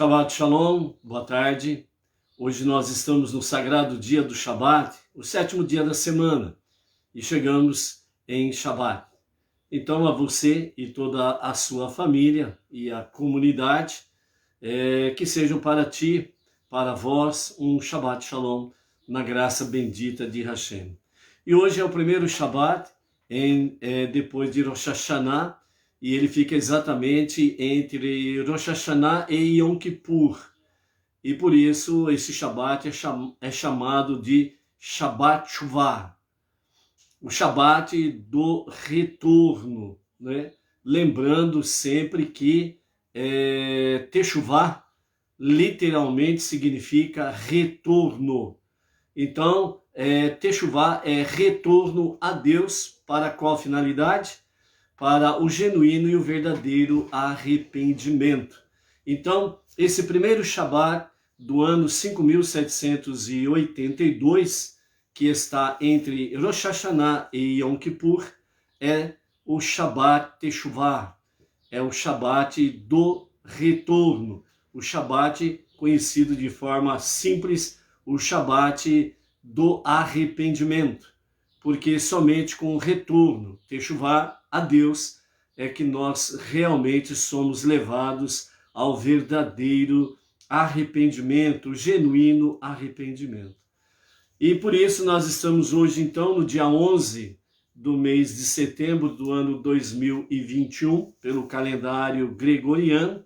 Shabbat Shalom, boa tarde. Hoje nós estamos no sagrado dia do Shabbat, o 7º dia da semana, e chegamos em Shabbat. Então a você e toda a sua família e a comunidade, que sejam para ti, para vós, um Shabbat Shalom, na graça bendita de Hashem. E hoje é o primeiro Shabbat, depois de Rosh Hashanah, e ele fica exatamente entre Rosh Hashanah e Yom Kippur. E por isso esse Shabbat é chamado de Shabbat Shuvah, o Shabbat do retorno, né? Lembrando sempre que Teshuvah literalmente significa retorno. Então, Teshuvah é retorno a Deus. Para qual finalidade? Para o genuíno e o verdadeiro arrependimento. Então, esse primeiro Shabbat do ano 5782, que está entre Rosh Hashanah e Yom Kippur, é o Shabbat Teshuvah, é o Shabbat do retorno, o Shabbat conhecido de forma simples, o Shabbat do arrependimento, porque somente com o retorno, Teshuvah, a Deus, é que nós realmente somos levados ao verdadeiro arrependimento, genuíno arrependimento. E por isso nós estamos hoje, então, no dia 11 do mês de setembro do ano 2021, pelo calendário gregoriano,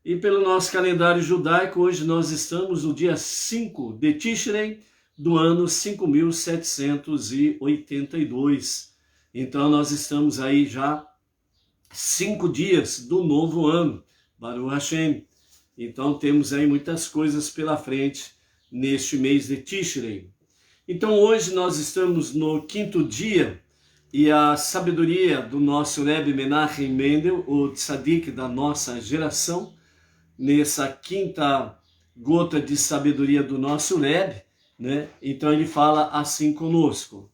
e pelo nosso calendário judaico, hoje nós estamos no dia 5 de Tishrei, do ano 5782. Então nós estamos aí já 5 dias do novo ano, Baruch Hashem. Então temos aí muitas coisas pela frente neste mês de Tishrei. Então hoje nós estamos no 5º dia e a sabedoria do nosso Rebbe Menachem Mendel, o tzadik da nossa geração, nessa 5ª gota de sabedoria do nosso Rebbe, né? Então ele fala assim conosco: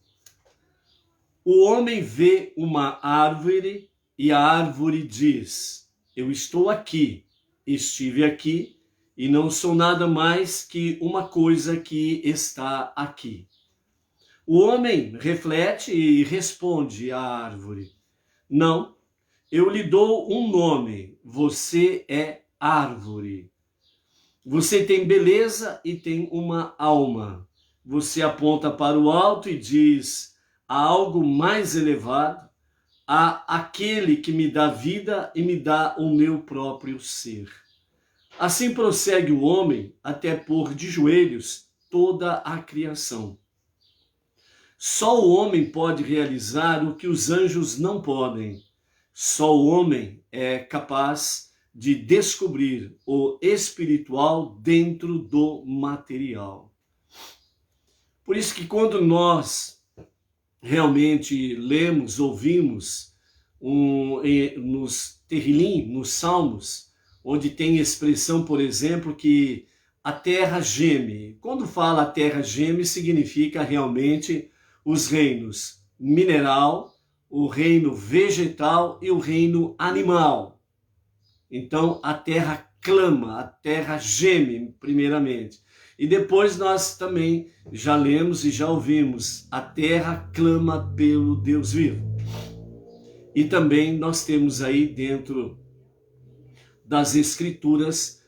o homem vê uma árvore e a árvore diz: eu estou aqui, estive aqui e não sou nada mais que uma coisa que está aqui. O homem reflete e responde à árvore: não, eu lhe dou um nome, você é árvore. Você tem beleza e tem uma alma. Você aponta para o alto e diz: há algo mais elevado, há aquele que me dá vida e me dá o meu próprio ser. Assim prossegue o homem até pôr de joelhos toda a criação. Só o homem pode realizar o que os anjos não podem. Só o homem é capaz de descobrir o espiritual dentro do material. Por isso que quando nós realmente lemos, ouvimos nos Terrilim, nos Salmos, onde tem expressão, por exemplo, que a terra geme. Quando fala a terra geme, significa realmente os reinos mineral, o reino vegetal e o reino animal. Então a terra clama, a terra geme primeiramente. E depois nós também já lemos e já ouvimos: a terra clama pelo Deus vivo. E também nós temos aí dentro das escrituras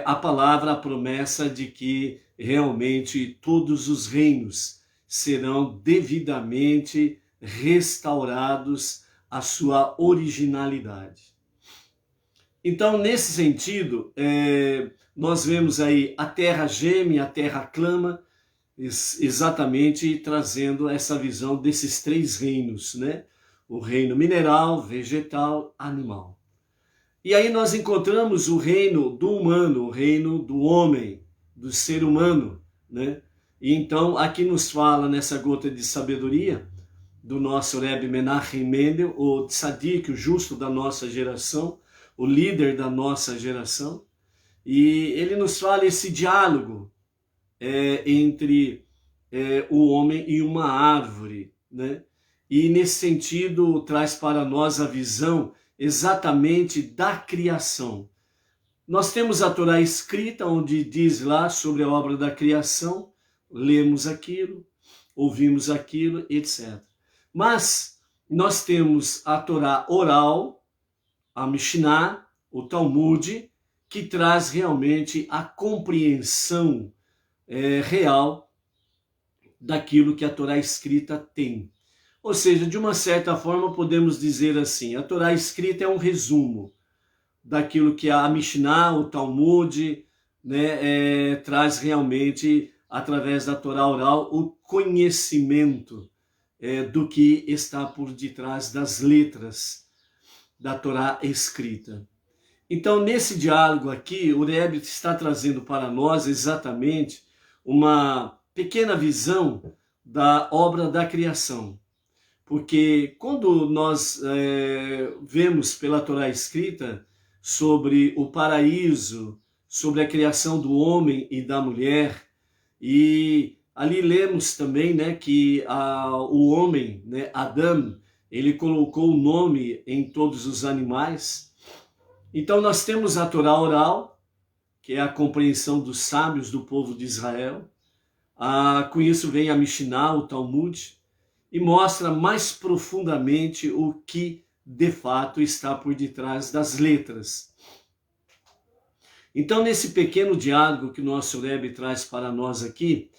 a palavra, a promessa de que realmente todos os reinos serão devidamente restaurados à sua originalidade. Então, nesse sentido, nós vemos aí a terra geme, a terra clama, exatamente trazendo essa visão desses 3 reinos, né? O reino mineral, vegetal, animal. E aí nós encontramos o reino do humano, o reino do homem, do ser humano, né? E então aqui nos fala nessa gota de sabedoria do nosso Rebbe Menachem Mendel, o tzadik, o justo da nossa geração, o líder da nossa geração, e ele nos fala esse diálogo entre o homem e uma árvore, né? E nesse sentido traz para nós a visão exatamente da criação. Nós temos a Torá escrita, onde diz lá sobre a obra da criação, lemos aquilo, ouvimos aquilo, etc. Mas nós temos a Torá oral, a Mishnah, o Talmud, que traz realmente a compreensão real daquilo que a Torá escrita tem. Ou seja, de uma certa forma podemos dizer assim, a Torá escrita é um resumo daquilo que a Mishnah, o Talmud, né, traz realmente, através da Torá oral, o conhecimento do que está por detrás das letras da Torá escrita. Então, nesse diálogo aqui, o Rebbe está trazendo para nós exatamente uma pequena visão da obra da criação. Porque quando nós vemos pela Torá escrita sobre o paraíso, sobre a criação do homem e da mulher, e ali lemos também, né, que o homem, né, Adão, ele colocou o nome em todos os animais. Então nós temos a Torá oral, que é a compreensão dos sábios do povo de Israel. Com isso vem a Mishnah, o Talmud, e mostra mais profundamente o que de fato está por detrás das letras. Então, nesse pequeno diálogo que o nosso Rebbe traz para nós aqui,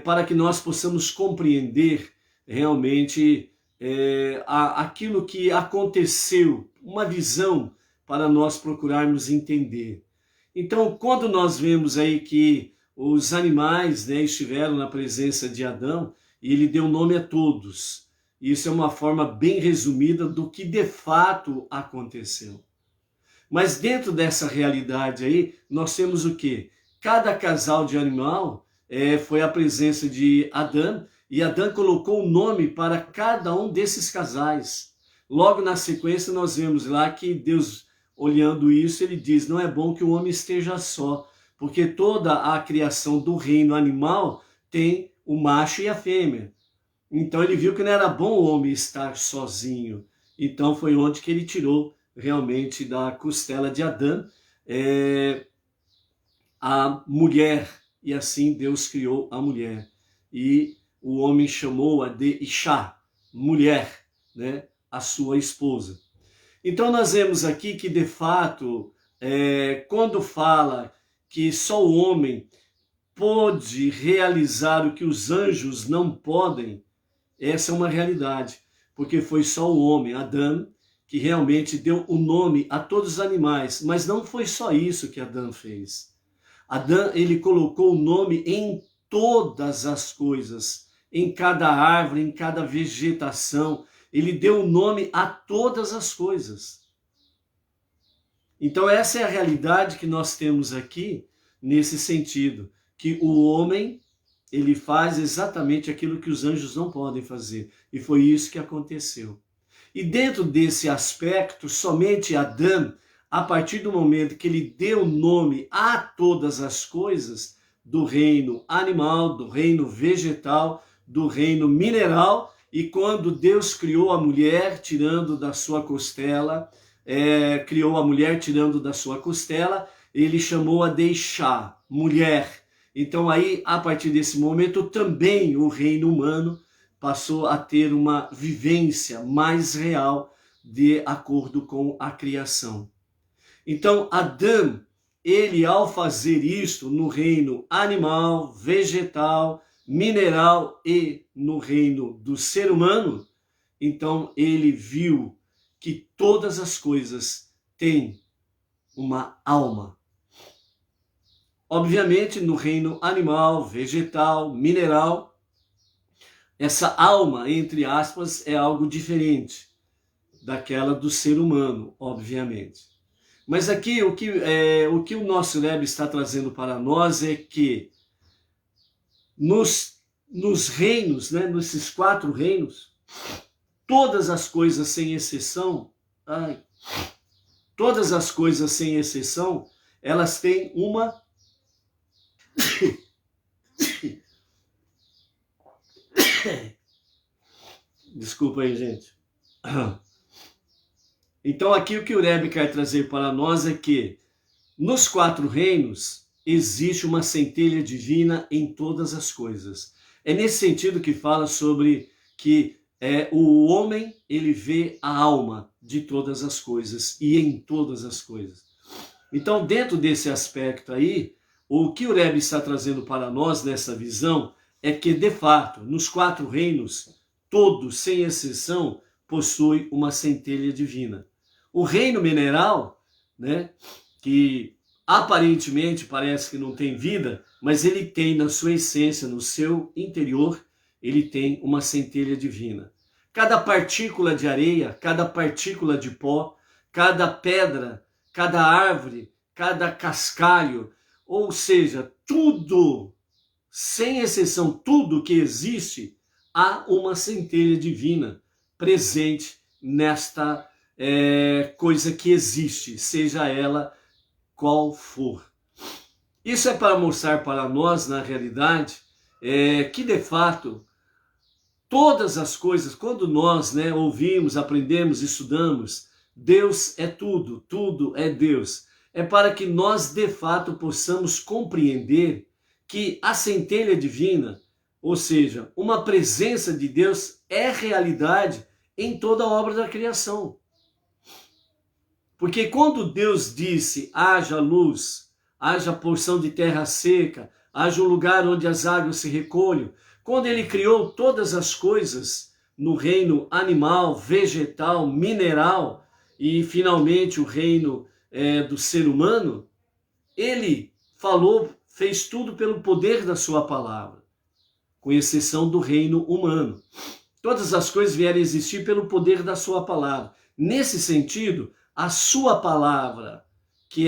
para que nós possamos compreender realmente aquilo que aconteceu, uma visão para nós procurarmos entender. Então, quando nós vemos aí que os animais, né, estiveram na presença de Adão, e ele deu nome a todos. Isso é uma forma bem resumida do que de fato aconteceu. Mas dentro dessa realidade aí, nós temos o quê? Cada casal de animal foi a presença de Adão, e Adão colocou o nome para cada um desses casais. Logo na sequência nós vemos lá que Deus, olhando isso, ele diz, não é bom que o homem esteja só, porque toda a criação do reino animal tem o macho e a fêmea. Então ele viu que não era bom o homem estar sozinho. Então foi onde que ele tirou realmente da costela de Adão a mulher. E assim Deus criou a mulher. E o homem chamou-a de Isha, mulher, né? A sua esposa. Então nós vemos aqui que de fato, quando fala que só o homem pôde realizar o que os anjos não podem, essa é uma realidade, porque foi só o homem, Adão, que realmente deu o nome a todos os animais, mas não foi só isso que Adão fez. Adão, ele colocou o nome em todas as coisas, em cada árvore, em cada vegetação, ele deu o nome a todas as coisas. Então essa é a realidade que nós temos aqui, nesse sentido, que o homem, ele faz exatamente aquilo que os anjos não podem fazer. E foi isso que aconteceu. E dentro desse aspecto, somente Adão, a partir do momento que ele deu nome a todas as coisas, do reino animal, do reino vegetal, do reino mineral, e quando Deus criou a mulher, tirando da sua costela, ele chamou-a de Isha, mulher. Então aí, a partir desse momento, também o reino humano passou a ter uma vivência mais real de acordo com a criação. Então, Adão, ele ao fazer isto no reino animal, vegetal, mineral e no reino do ser humano, então ele viu que todas as coisas têm uma alma. Obviamente, no reino animal, vegetal, mineral, essa alma, entre aspas, é algo diferente daquela do ser humano, obviamente. Mas aqui o que o nosso Rebbe está trazendo para nós é que nos reinos, né, nesses 4 reinos, todas as coisas sem exceção, elas têm uma desculpa aí, gente. Então aqui o que o Rebbe quer trazer para nós é que nos 4 reinos existe uma centelha divina em todas as coisas. É nesse sentido que fala sobre que o homem, ele vê a alma de todas as coisas e em todas as coisas. Então, dentro desse aspecto aí, o que o Rebbe está trazendo para nós nessa visão é que, de fato, nos 4 reinos, todos, sem exceção, possuem uma centelha divina. O reino mineral, né, que aparentemente parece que não tem vida, mas ele tem na sua essência, no seu interior, ele tem uma centelha divina. Cada partícula de areia, cada partícula de pó, cada pedra, cada árvore, cada cascalho, ou seja, tudo, sem exceção, tudo que existe, há uma centelha divina presente nesta coisa que existe, seja ela qual for. Isso é para mostrar para nós, na realidade, que de fato, todas as coisas, quando nós ouvimos, aprendemos, estudamos, Deus é tudo, tudo é Deus. É para que nós, de fato, possamos compreender que a centelha divina, ou seja, uma presença de Deus, é realidade em toda a obra da criação. Porque quando Deus disse, haja luz, haja porção de terra seca, haja um lugar onde as águas se recolham, quando ele criou todas as coisas no reino animal, vegetal, mineral e finalmente o reino do ser humano, ele falou, fez tudo pelo poder da sua palavra, com exceção do reino humano. Todas as coisas vieram a existir pelo poder da sua palavra. Nesse sentido, a sua palavra, que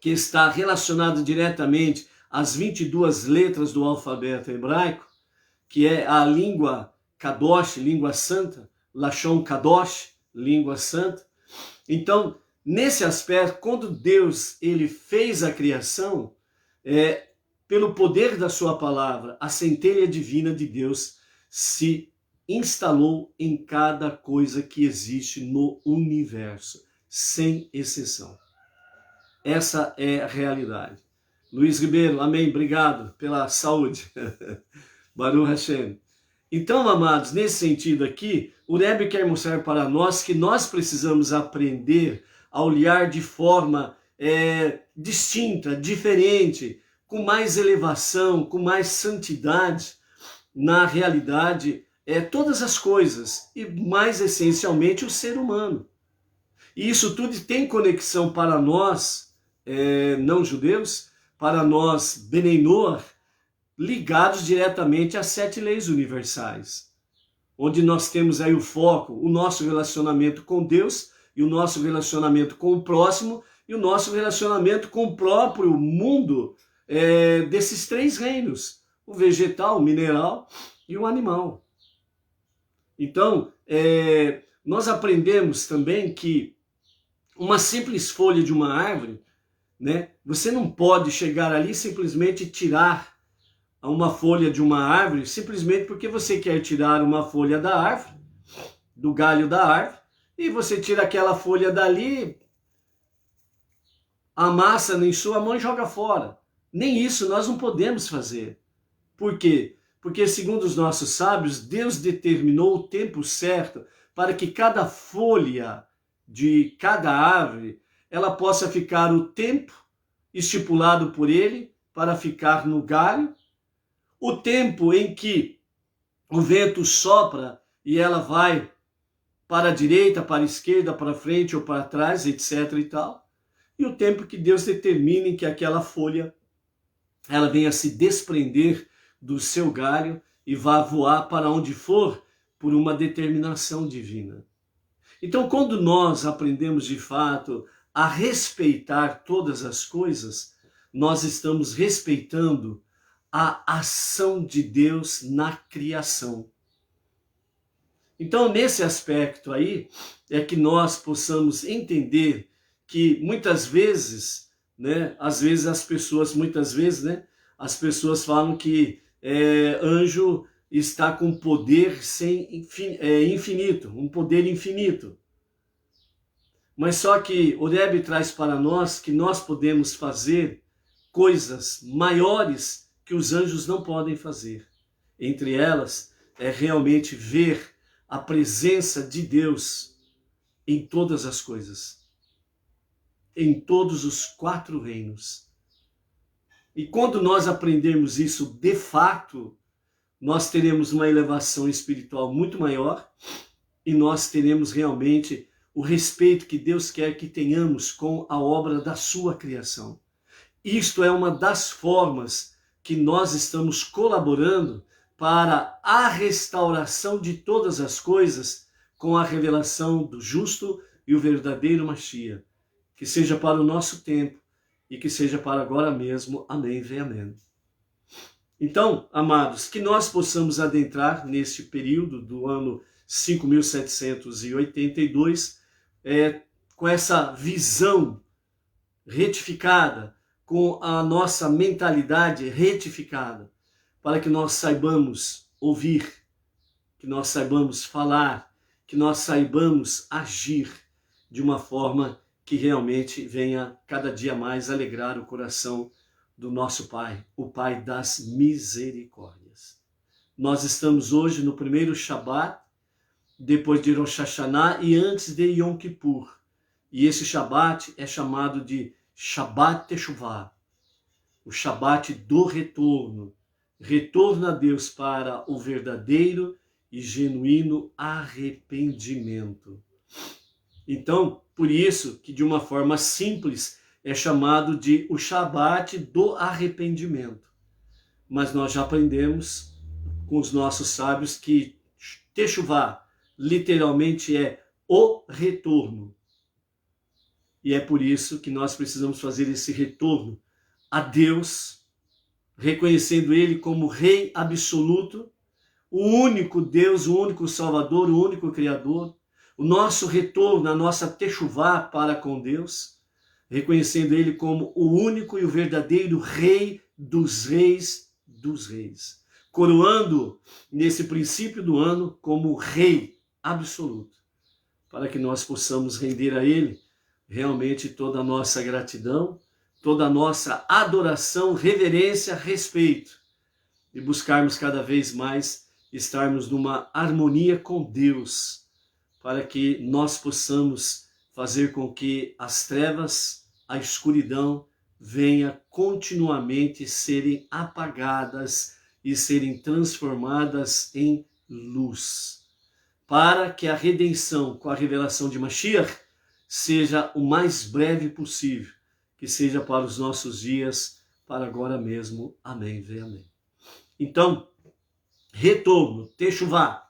está relacionada diretamente às 22 letras do alfabeto hebraico, que é a língua Kadosh, língua santa, Lashon Kadosh, língua santa. Então, nesse aspecto, quando Deus ele fez a criação, pelo poder da sua palavra, a centelha divina de Deus se instalou em cada coisa que existe no universo, sem exceção. Essa é a realidade. Luiz Ribeiro, amém, obrigado pela saúde. Baruch Hashem. Então, amados, nesse sentido aqui, o Rebbe quer mostrar para nós que nós precisamos aprender a olhar de forma distinta, diferente, com mais elevação, com mais santidade, na realidade, todas as coisas, e mais essencialmente o ser humano. E isso tudo tem conexão para nós, não judeus, para nós, Bnei Noach, ligados diretamente às 7 leis universais, onde nós temos aí o foco, o nosso relacionamento com Deus, e o nosso relacionamento com o próximo, e o nosso relacionamento com o próprio mundo desses 3 reinos, o vegetal, o mineral e o animal. Então, nós aprendemos também que uma simples folha de uma árvore, você não pode chegar ali e simplesmente tirar uma folha de uma árvore, simplesmente porque você quer tirar uma folha da árvore, do galho da árvore, e você tira aquela folha dali, amassa em sua mão e joga fora. Nem isso nós não podemos fazer. Por quê? Porque, segundo os nossos sábios, Deus determinou o tempo certo para que cada folha de cada árvore, ela possa ficar o tempo estipulado por ele para ficar no galho, o tempo em que o vento sopra e ela vai para a direita, para a esquerda, para frente ou para trás, etc. e tal, e o tempo que Deus determina em que aquela folha ela venha se desprender do seu galho e vá voar para onde for por uma determinação divina. Então, quando nós aprendemos de fato a respeitar todas as coisas, nós estamos respeitando a ação de Deus na criação. Então, nesse aspecto aí, é que nós possamos entender que muitas vezes, às vezes as pessoas falam que anjo está com poder infinito, um poder infinito. Mas só que o Rebbe traz para nós que nós podemos fazer coisas maiores que os anjos não podem fazer. Entre elas, é realmente ver a presença de Deus em todas as coisas, em todos os 4 reinos. E quando nós aprendermos isso de fato, nós teremos uma elevação espiritual muito maior e nós teremos realmente o respeito que Deus quer que tenhamos com a obra da sua criação. Isto é uma das formas que nós estamos colaborando para a restauração de todas as coisas com a revelação do justo e o verdadeiro Mashiach. Que seja para o nosso tempo e que seja para agora mesmo. Amém e amém. Então, amados, que nós possamos adentrar neste período do ano 5782 com essa visão retificada, com a nossa mentalidade retificada, para que nós saibamos ouvir, que nós saibamos falar, que nós saibamos agir de uma forma que realmente venha cada dia mais alegrar o coração do nosso Pai, o Pai das misericórdias. Nós estamos hoje no primeiro Shabat, depois de Rosh Hashanah e antes de Yom Kippur. E esse Shabat é chamado de Shabat Teshuvah, o Shabat do retorno. Retorno a Deus para o verdadeiro e genuíno arrependimento. Então, por isso que de uma forma simples é chamado de o Shabat do arrependimento. Mas nós já aprendemos com os nossos sábios que Teshuvah literalmente é o retorno. E é por isso que nós precisamos fazer esse retorno a Deus, reconhecendo Ele como Rei absoluto, o único Deus, o único Salvador, o único Criador, o nosso retorno, a nossa Teshuvah para com Deus, reconhecendo Ele como o único e o verdadeiro Rei dos Reis dos Reis, coroando nesse princípio do ano como Rei absoluto, para que nós possamos render a Ele realmente toda a nossa gratidão, toda a nossa adoração, reverência, respeito, e buscarmos cada vez mais estarmos numa harmonia com Deus, para que nós possamos fazer com que as trevas, a escuridão, venha continuamente serem apagadas e serem transformadas em luz, para que a redenção com a revelação de Mashiach seja o mais breve possível, que seja para os nossos dias, para agora mesmo. Amém e amém. Então, retorno, Teshuvah,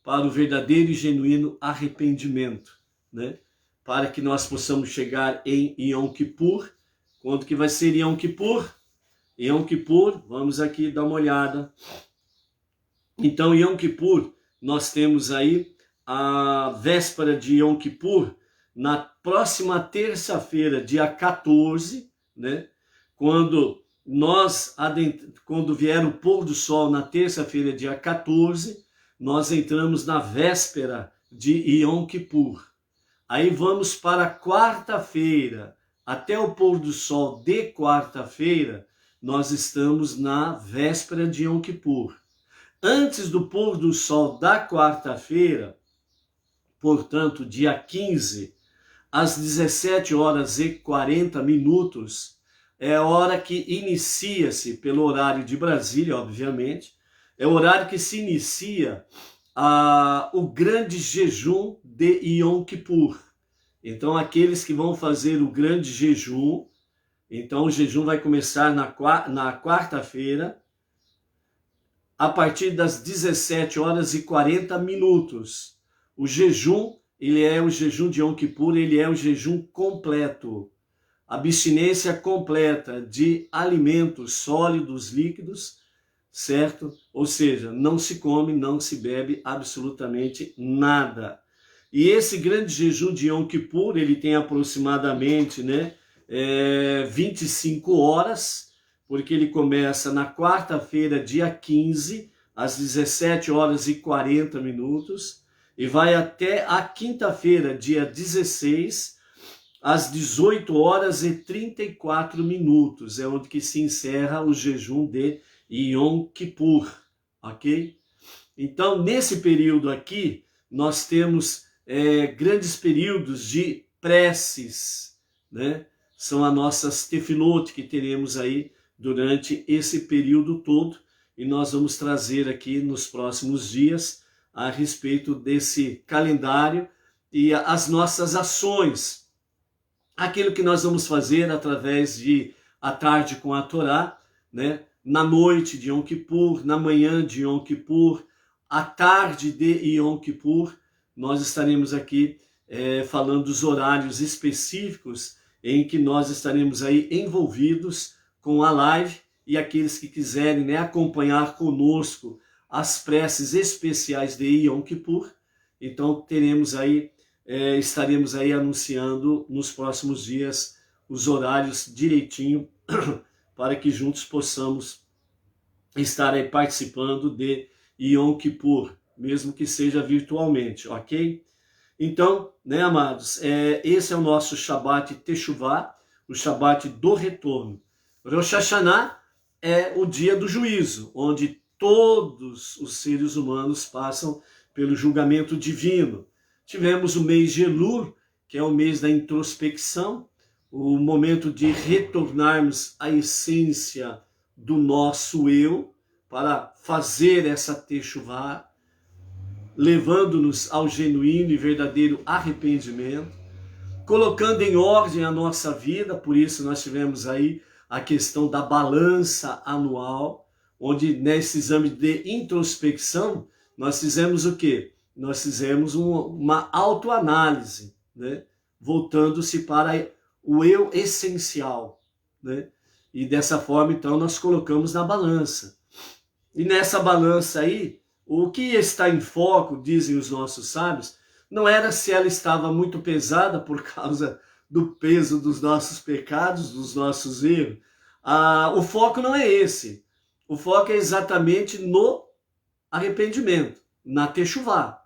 para o verdadeiro e genuíno arrependimento, né? Para que nós possamos chegar em Yom Kippur. Quando que vai ser Yom Kippur? Yom Kippur, vamos aqui dar uma olhada. Então, Yom Kippur, nós temos aí a véspera de Yom Kippur, na próxima terça-feira, dia 14, né? Quando vier o pôr do sol na terça-feira, dia 14, nós entramos na véspera de Yom Kippur. Aí vamos para quarta-feira, até o pôr do sol de quarta-feira, nós estamos na véspera de Yom Kippur. Antes do pôr do sol da quarta-feira, portanto, dia 15, às 17h40, é a hora que inicia-se, pelo horário de Brasília, obviamente, é o horário que se inicia o grande jejum de Yom Kippur. Então, aqueles que vão fazer o grande jejum, então o jejum vai começar na quarta-feira, a partir das 17h40. O jejum, ele é o jejum de Yom Kippur, ele é o jejum completo. Abstinência completa de alimentos sólidos, líquidos, certo? Ou seja, não se come, não se bebe absolutamente nada. E esse grande jejum de Yom Kippur, ele tem aproximadamente 25 horas, porque ele começa na quarta-feira, dia 15, às 17h40. e vai até a quinta-feira, dia 16, às 18h34, é onde que se encerra o jejum de Yom Kippur, ok? Então, nesse período aqui, nós temos grandes períodos de preces, né? São as nossas tefilot que teremos aí durante esse período todo, e nós vamos trazer aqui nos próximos dias a respeito desse calendário e as nossas ações, aquilo que nós vamos fazer através de a tarde com a Torá, né? Na noite de Yom Kippur, na manhã de Yom Kippur, à tarde de Yom Kippur, nós estaremos aqui falando dos horários específicos em que nós estaremos aí envolvidos com a live, e aqueles que quiserem, né, acompanhar conosco as preces especiais de Yom Kippur, então teremos aí, estaremos aí anunciando nos próximos dias os horários direitinho para que juntos possamos estar aí participando de Yom Kippur, mesmo que seja virtualmente, ok? Então, né, amados, esse é o nosso Shabbat Teshuvah, o Shabbat do retorno. Rosh Hashanah é o dia do juízo, onde todos os seres humanos passam pelo julgamento divino. Tivemos o mês de Elul, que é o mês da introspecção, o momento de retornarmos à essência do nosso eu, para fazer essa Teshuvah, levando-nos ao genuíno e verdadeiro arrependimento, colocando em ordem a nossa vida. Por isso nós tivemos aí a questão da balança anual, onde nesse exame de introspecção nós fizemos o quê? Nós fizemos uma autoanálise, né? Voltando-se para o eu essencial, né? E dessa forma, então, nós colocamos na balança. E nessa balança aí, o que está em foco, dizem os nossos sábios, não era se ela estava muito pesada por causa do peso dos nossos pecados, dos nossos erros. O foco não é esse. O foco é exatamente no arrependimento, na Teshuvah,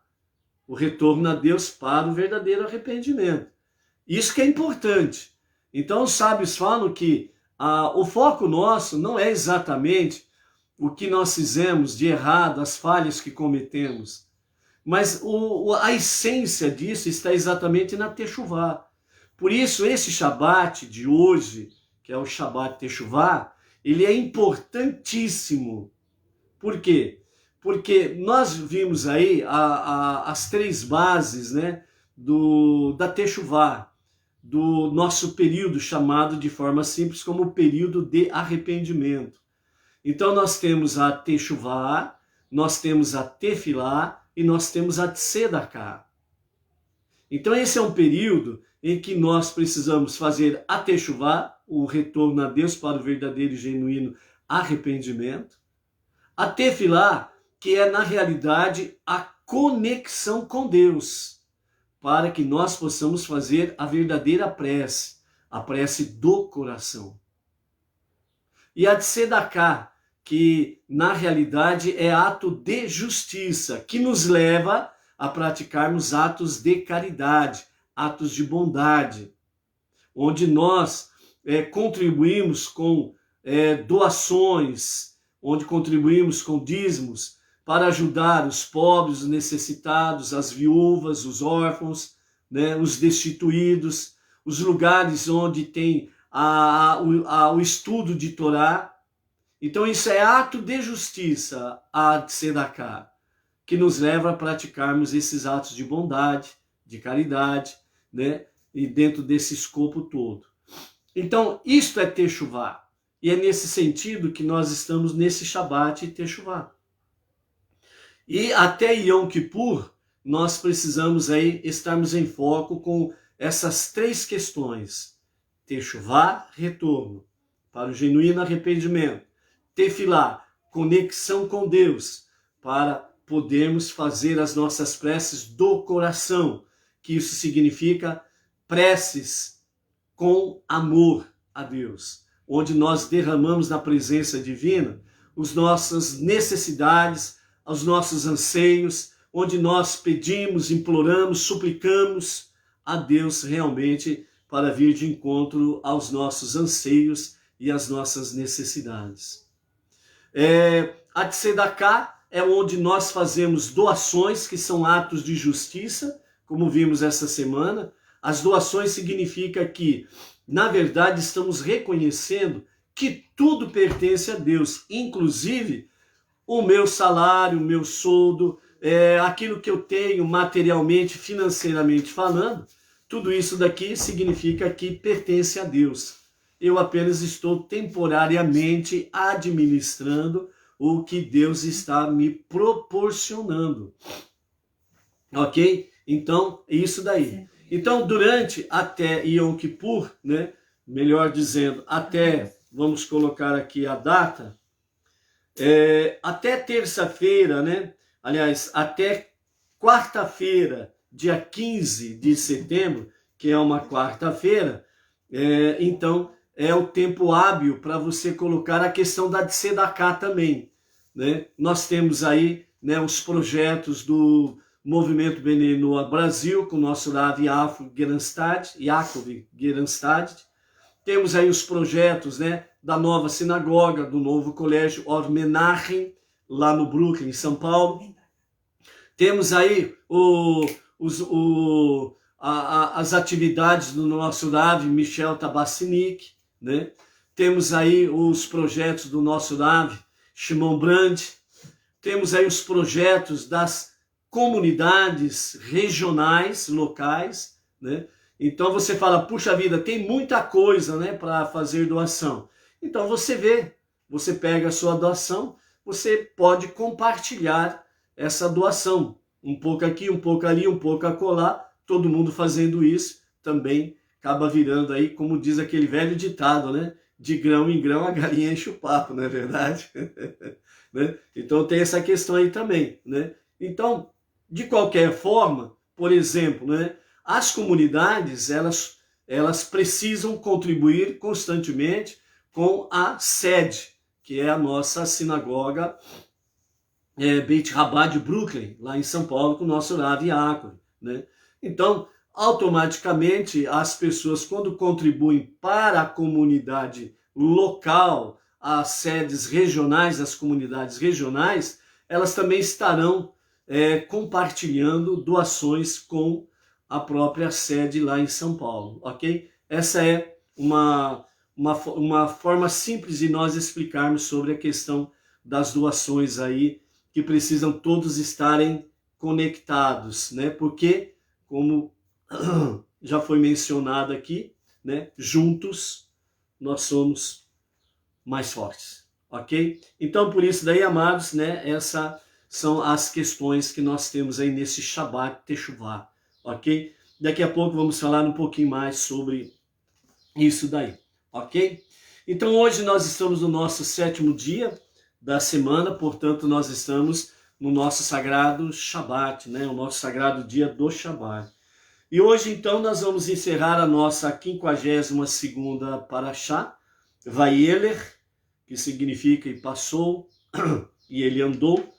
o retorno a Deus para o verdadeiro arrependimento. Isso que é importante. Então os sábios falam que o foco nosso não é exatamente o que nós fizemos de errado, as falhas que cometemos, mas a essência disso está exatamente na Teshuvah. Por isso esse Shabat de hoje, que é o Shabat Teshuvah, ele é importantíssimo. Por quê? Porque nós vimos aí as três bases, né, da Teshuvah, do nosso período chamado de forma simples como o período de arrependimento. Então nós temos a Teshuvah, nós temos a Tefilá e nós temos a Tzedaká. Então esse é um período em que nós precisamos fazer a Teshuvah, o retorno a Deus para o verdadeiro e genuíno arrependimento. A Tefilá, que é na realidade a conexão com Deus, para que nós possamos fazer a verdadeira prece, a prece do coração. E a Tzedaká, que na realidade é ato de justiça, que nos leva a praticarmos atos de caridade, atos de bondade, onde nós contribuímos com doações, onde contribuímos com dízimos para ajudar os pobres, os necessitados, as viúvas, os órfãos, né, os destituídos, os lugares onde tem o estudo de Torá. Então isso é ato de justiça, a Tzedaká, que nos leva a praticarmos esses atos de bondade, de caridade, né? E dentro desse escopo todo. Então isto é Teshuvah, e é nesse sentido que nós estamos nesse Shabat Teshuvah. E até Yom Kippur, nós precisamos aí estarmos em foco com essas três questões. Teshuvah, retorno para o genuíno arrependimento. Tefilá, conexão com Deus, para podermos fazer as nossas preces do coração, que isso significa preces com amor a Deus, onde nós derramamos na presença divina as nossas necessidades, os nossos anseios, onde nós pedimos, imploramos, suplicamos a Deus realmente para vir de encontro aos nossos anseios e às nossas necessidades. A Tzedakah é onde nós fazemos doações, que são atos de justiça, como vimos essa semana. As doações significa que, na verdade, estamos reconhecendo que tudo pertence a Deus, inclusive o meu salário, o meu soldo, aquilo que eu tenho materialmente, financeiramente falando, tudo isso daqui significa que pertence a Deus. Eu apenas estou temporariamente administrando o que Deus está me proporcionando. Ok? Então, isso daí. Então, durante até Yom Kippur, né? Melhor dizendo, até, vamos colocar aqui a data, até terça-feira, né? Aliás, até quarta-feira, dia 15 de setembro, que é uma quarta-feira, então é o tempo hábil para você colocar a questão da Tzedakah também, né? Nós temos aí, né, os projetos do Movimento Bnei Noach Brasil, com o nosso Rav Yaakov Geranstad. Temos aí os projetos, né, da nova sinagoga, do novo colégio Or Menachem, lá no Brooklyn, em São Paulo. Temos aí as atividades do nosso Rav Michel Tabassinik, né? Temos aí os projetos do nosso Rav Shimon Brand. Temos aí os projetos das comunidades regionais, locais, né? Então você fala, puxa vida, tem muita coisa, né, para fazer doação. Então você pega a sua doação, você pode compartilhar essa doação. Um pouco aqui, um pouco ali, um pouco acolá, todo mundo fazendo isso também acaba virando aí, como diz aquele velho ditado, né? De grão em grão a galinha enche o papo, não é verdade? Né? Então tem essa questão aí também, né? Então, de qualquer forma, por exemplo, né, as comunidades, elas precisam contribuir constantemente com a sede, que é a nossa sinagoga Beit Rabbah de Brooklyn, lá em São Paulo, com o nosso Rav Yaakov, né? Então, automaticamente, as pessoas, quando contribuem para a comunidade local, as sedes regionais, as comunidades regionais, elas também estarão compartilhando doações com a própria sede lá em São Paulo, ok? Essa é uma forma simples de nós explicarmos sobre a questão das doações aí, que precisam todos estarem conectados, né? Porque, como já foi mencionado aqui, né? Juntos nós somos mais fortes, ok? Então, por isso daí, amados, né? Essa são as questões que nós temos aí nesse Shabbat Teshuvah, ok? Daqui a pouco vamos falar um pouquinho mais sobre isso daí, ok? Então hoje nós estamos no nosso 7º dia da semana, portanto nós estamos no nosso sagrado Shabbat, né? O nosso sagrado dia do Shabbat. E hoje então nós vamos encerrar a nossa 52ª Parashá, Vayeler, que significa e passou, e ele andou.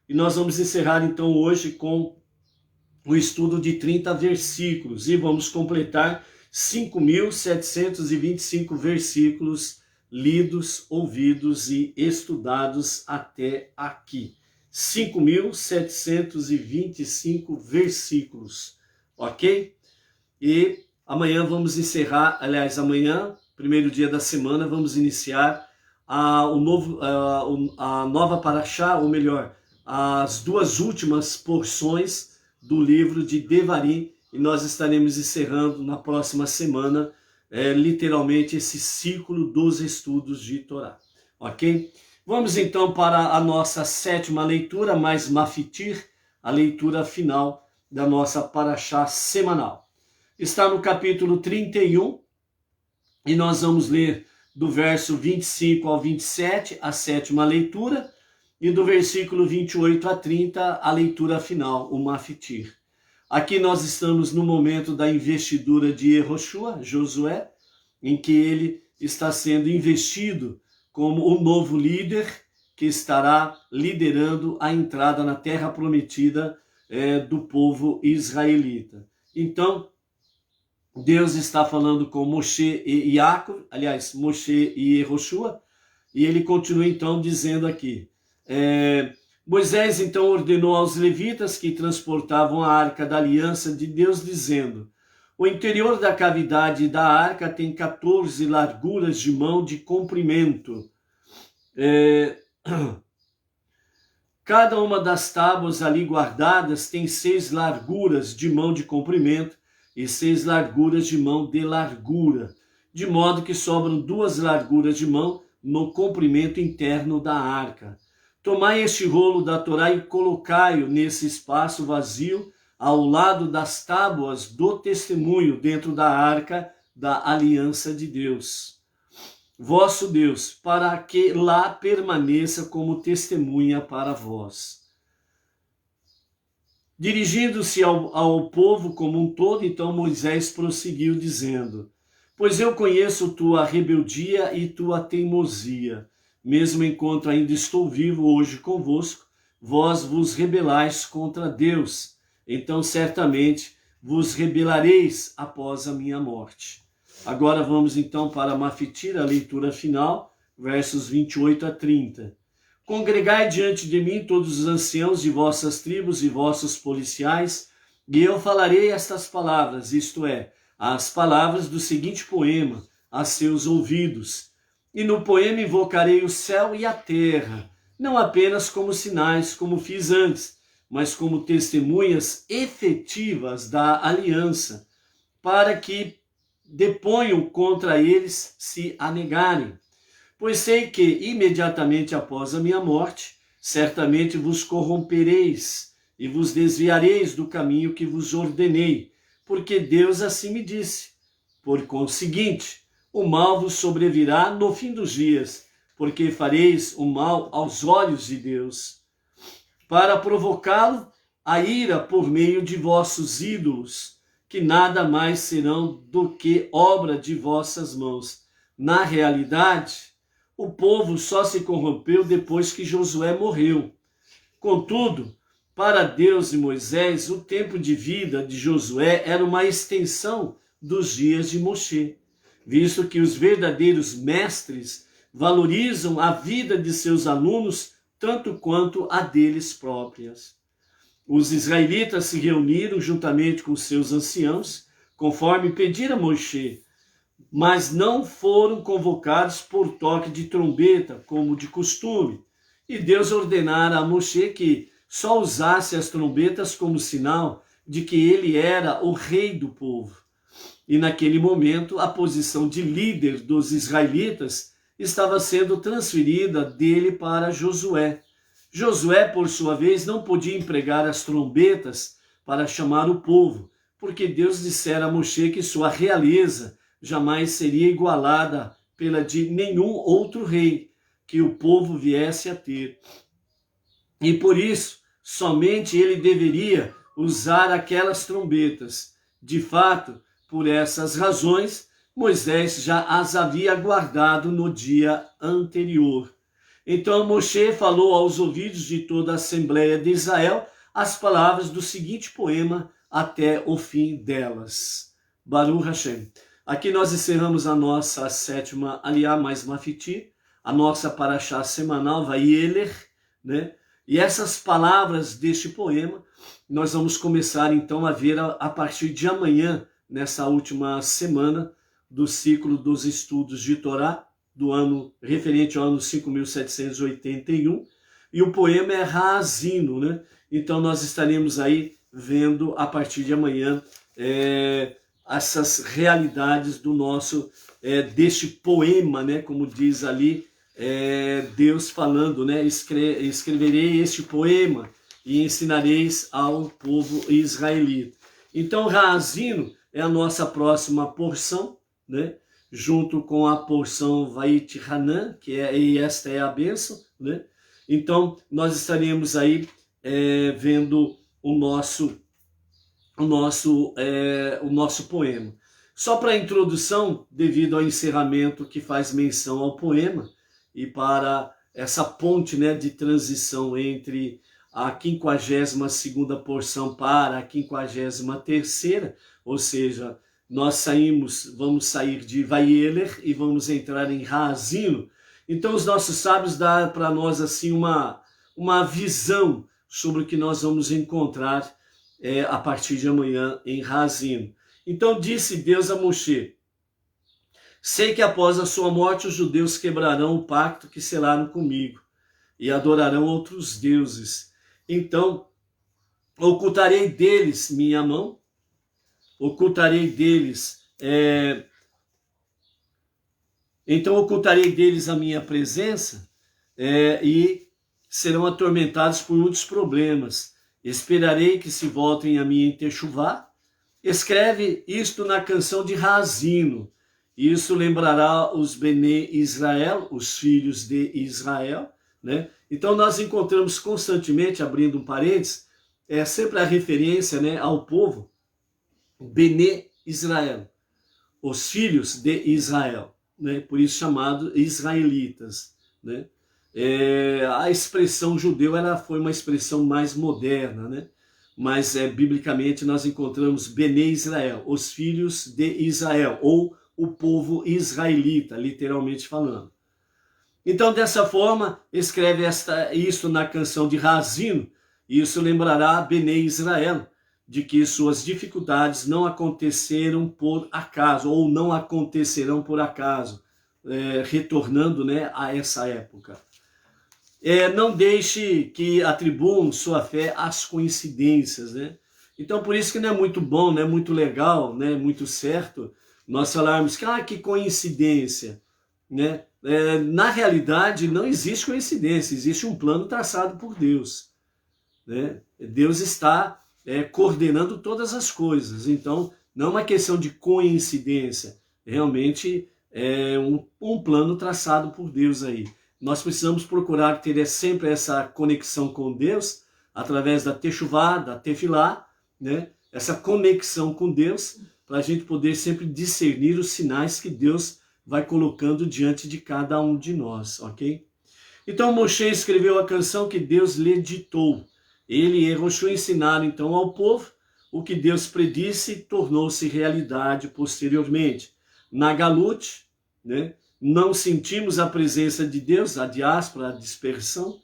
E nós vamos encerrar então hoje com o estudo de 30 versículos e vamos completar 5.725 versículos lidos, ouvidos e estudados até aqui. 5.725 versículos, ok? E amanhã vamos encerrar, aliás, amanhã, primeiro dia da semana, vamos iniciar a nova Parashá, ou melhor, as duas últimas porções do livro de Devarim, e nós estaremos encerrando na próxima semana, literalmente, esse ciclo dos estudos de Torá, ok? Vamos então para a nossa 7ª leitura, mais Mafitir, a leitura final da nossa Parashá semanal. Está no capítulo 31, e nós vamos ler do verso 25 ao 27, a 7ª leitura, e do versículo 28 a 30, a leitura final, o Mafitir. Aqui nós estamos no momento da investidura de Yehoshua, Josué, em que ele está sendo investido como o novo líder que estará liderando a entrada na terra prometida do povo israelita. Então, Deus está falando com Moshe e Yaakov, aliás, Moshe e Yehoshua, e ele continua então dizendo aqui, Moisés então ordenou aos levitas que transportavam a arca da aliança de Deus, dizendo, o interior da cavidade da arca tem 14 larguras de mão de comprimento. Cada uma das tábuas ali guardadas tem 6 larguras de mão de comprimento e 6 larguras de mão de largura, de modo que sobram 2 larguras de mão no comprimento interno da arca. Tomai este rolo da Torá e colocai-o nesse espaço vazio ao lado das tábuas do testemunho dentro da arca da aliança de Deus, vosso Deus, para que lá permaneça como testemunha para vós. Dirigindo-se ao povo como um todo, então Moisés prosseguiu dizendo, pois eu conheço tua rebeldia e tua teimosia, mesmo enquanto ainda estou vivo hoje convosco, vós vos rebelais contra Deus, então certamente vos rebelareis após a minha morte. Agora vamos então para Mafitir, a leitura final, versos 28 a 30. Congregai diante de mim todos os anciãos de vossas tribos e vossos policiais, e eu falarei estas palavras, isto é, as palavras do seguinte poema, a seus ouvidos. E no poema invocarei o céu e a terra, não apenas como sinais, como fiz antes, mas como testemunhas efetivas da aliança, para que deponham contra eles se a negarem. Pois sei que, imediatamente após a minha morte, certamente vos corrompereis e vos desviareis do caminho que vos ordenei, porque Deus assim me disse. Por conseguinte, o mal vos sobrevirá no fim dos dias, porque fareis o mal aos olhos de Deus, para provocá-lo a ira por meio de vossos ídolos, que nada mais serão do que obra de vossas mãos. Na realidade, o povo só se corrompeu depois que Josué morreu. Contudo, para Deus e Moisés, o tempo de vida de Josué era uma extensão dos dias de Moshe, visto que os verdadeiros mestres valorizam a vida de seus alunos tanto quanto a deles próprias. Os israelitas se reuniram juntamente com seus anciãos, conforme pedira Moshe, mas não foram convocados por toque de trombeta, como de costume. E Deus ordenara a Moshe que só usasse as trombetas como sinal de que ele era o rei do povo. E naquele momento, a posição de líder dos israelitas estava sendo transferida dele para Josué. Josué, por sua vez, não podia empregar as trombetas para chamar o povo, porque Deus dissera a Moshe que sua realeza jamais seria igualada pela de nenhum outro rei que o povo viesse a ter. E por isso, somente ele deveria usar aquelas trombetas. De fato, por essas razões, Moisés já as havia guardado no dia anterior. Então Moshe falou aos ouvidos de toda a Assembleia de Israel as palavras do seguinte poema até o fim delas. Baruch Hashem. Aqui nós encerramos a nossa 7ª Aliyah mais Mafitir, a nossa paraxá semanal, Vaieler, né? E essas palavras deste poema nós vamos começar então a ver a partir de amanhã, nessa última semana do ciclo dos estudos de Torá, do ano referente ao ano 5.781, e o poema é Haazino, né? Então nós estaremos aí vendo a partir de amanhã essas realidades do nosso, deste poema, né? Como diz ali, Deus falando, né? Escreverei este poema e ensinareis ao povo israelita. Então Haazino é a nossa próxima porção, né? Junto com a porção Vait Hanan, e esta é a bênção, né? Então nós estaremos aí vendo o nosso poema. Só para a introdução, devido ao encerramento que faz menção ao poema, e para essa ponte, né, de transição entre a 52ª porção para a 53ª, ou seja, nós vamos sair de Vaieler e vamos entrar em Raazino. Então os nossos sábios dão para nós assim uma visão sobre o que nós vamos encontrar a partir de amanhã em Raazino. Então disse Deus a Moshe: sei que após a sua morte os judeus quebrarão o pacto que selaram comigo e adorarão outros deuses. Então ocultarei deles minha mão, ocultarei deles a minha presença e serão atormentados por muitos problemas. Esperarei que se voltem a mim em Techuvá. Escreve isto na canção de Raazino. Isso lembrará os Bene Israel, os filhos de Israel, né? Então nós encontramos constantemente, abrindo um parênteses, sempre a referência, né, ao povo Bene Israel, os filhos de Israel, né? Por isso chamado israelitas, né? A expressão judeu foi uma expressão mais moderna, né? Mas biblicamente nós encontramos Bene Israel, os filhos de Israel, ou o povo israelita, literalmente falando. Então, dessa forma, escreve isso na canção de Raazino. Isso lembrará Bene Israel de que suas dificuldades não aconteceram por acaso, ou não acontecerão por acaso, retornando, né, a essa época. Não deixe que atribuam sua fé às coincidências, né? Então, por isso que não é muito bom, não é muito legal, né, muito certo nós falarmos que coincidência, né? Na realidade, não existe coincidência, existe um plano traçado por Deus, né? Deus está coordenando todas as coisas, então não é uma questão de coincidência, realmente é um plano traçado por Deus aí. Nós precisamos procurar ter sempre essa conexão com Deus, através da Techuvá, da Tefilá, né? Essa conexão com Deus, para a gente poder sempre discernir os sinais que Deus vai colocando diante de cada um de nós, ok? Então Moshe escreveu a canção que Deus lhe ditou. Ele e Yehoshua ensinaram então ao povo o que Deus predisse, tornou-se realidade posteriormente. Na Galut, né, não sentimos a presença de Deus, a diáspora, a dispersão,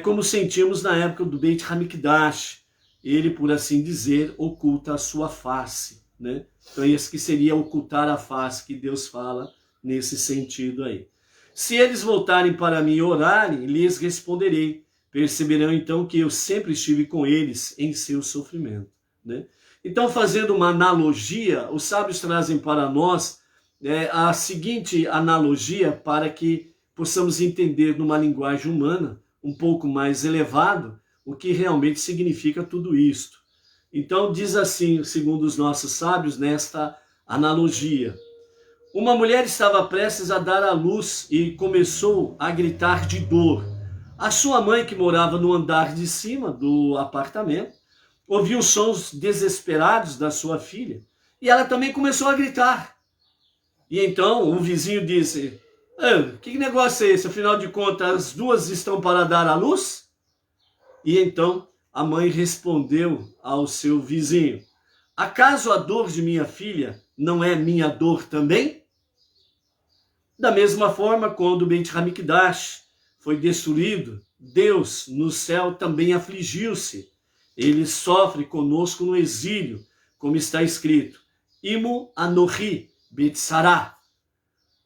como sentimos na época do Beit Hamikdash. Ele, por assim dizer, oculta a sua face, né? Então esse que seria ocultar a face que Deus fala nesse sentido aí. Se eles voltarem para mim e orarem, lhes responderei. Perceberão então que eu sempre estive com eles em seu sofrimento, né? Então, fazendo uma analogia, os sábios trazem para nós a seguinte analogia para que possamos entender numa linguagem humana um pouco mais elevado o que realmente significa tudo isto. Então diz assim, segundo os nossos sábios, nesta analogia: uma mulher estava prestes a dar à luz e começou a gritar de dor. A sua mãe, que morava no andar de cima do apartamento, ouviu os sons desesperados da sua filha e ela também começou a gritar. E então o vizinho disse: que negócio é esse? Afinal de contas, as duas estão para dar à luz? E então a mãe respondeu ao seu vizinho: acaso a dor de minha filha não é minha dor também? Da mesma forma, quando o Beit Hamikdash foi destruído, Deus no céu também afligiu-se. Ele sofre conosco no exílio, como está escrito: Imu anochi betzará.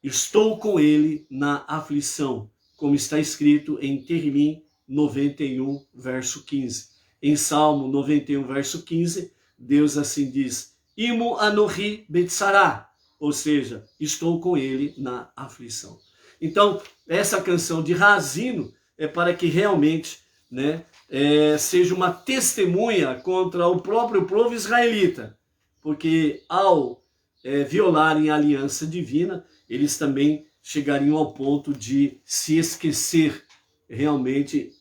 Estou com ele na aflição, como está escrito em Tehillim 91, verso 15. Em Salmo 91, verso 15, Deus assim diz: Imu anochi betzará, ou seja, estou com ele na aflição. Então, essa canção de Raazino é para que realmente, né, seja uma testemunha contra o próprio povo israelita, porque ao violarem a aliança divina, eles também chegariam ao ponto de se esquecer realmente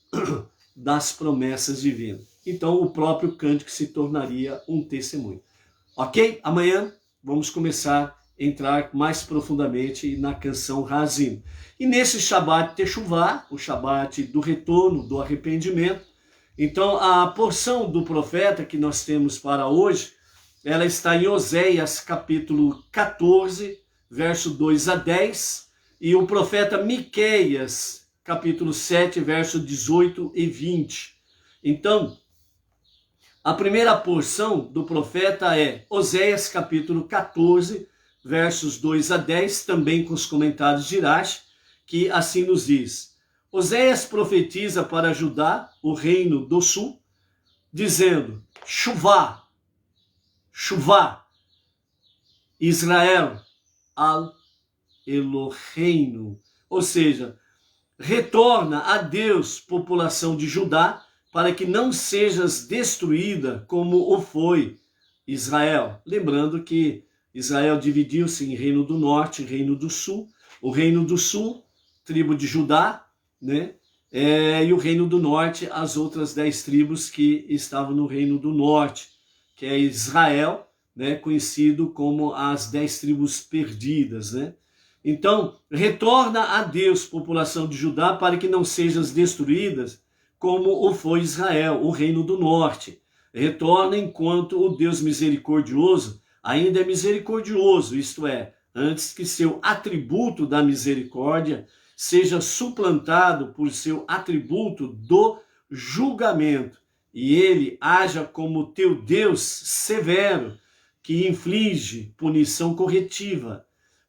das promessas divinas. Então, o próprio cântico se tornaria um testemunho. Ok? Amanhã vamos começar a entrar mais profundamente na canção Raazino. E nesse Shabat Techuvá, o Shabat do retorno, do arrependimento, Então, a porção do profeta que nós temos para hoje, ela está em Oséias, capítulo 14, verso 2 a 10, e o profeta Miqueias, capítulo 7, verso 18 e 20. Então, a primeira porção do profeta é Oséias, capítulo 14, versos 2 a 10, também com os comentários de Irache, que assim nos diz: Oséias profetiza para Judá, o reino do sul, dizendo: Chuvá, chuvá, Israel, al Eloheinu. Ou seja, retorna a Deus, população de Judá, para que não sejas destruída como o foi Israel. Lembrando que Israel dividiu-se em reino do norte e reino do sul. O reino do sul, tribo de Judá, né? E o reino do norte, as outras 10 tribos que estavam no reino do norte, que é Israel, né? Conhecido como as 10 tribos perdidas, né? Então, retorna a Deus, população de Judá, para que não sejas destruídas, como o foi Israel, o reino do norte. Retorna enquanto o Deus misericordioso ainda é misericordioso, isto é, antes que seu atributo da misericórdia seja suplantado por seu atributo do julgamento, e ele haja como teu Deus severo, que inflige punição corretiva,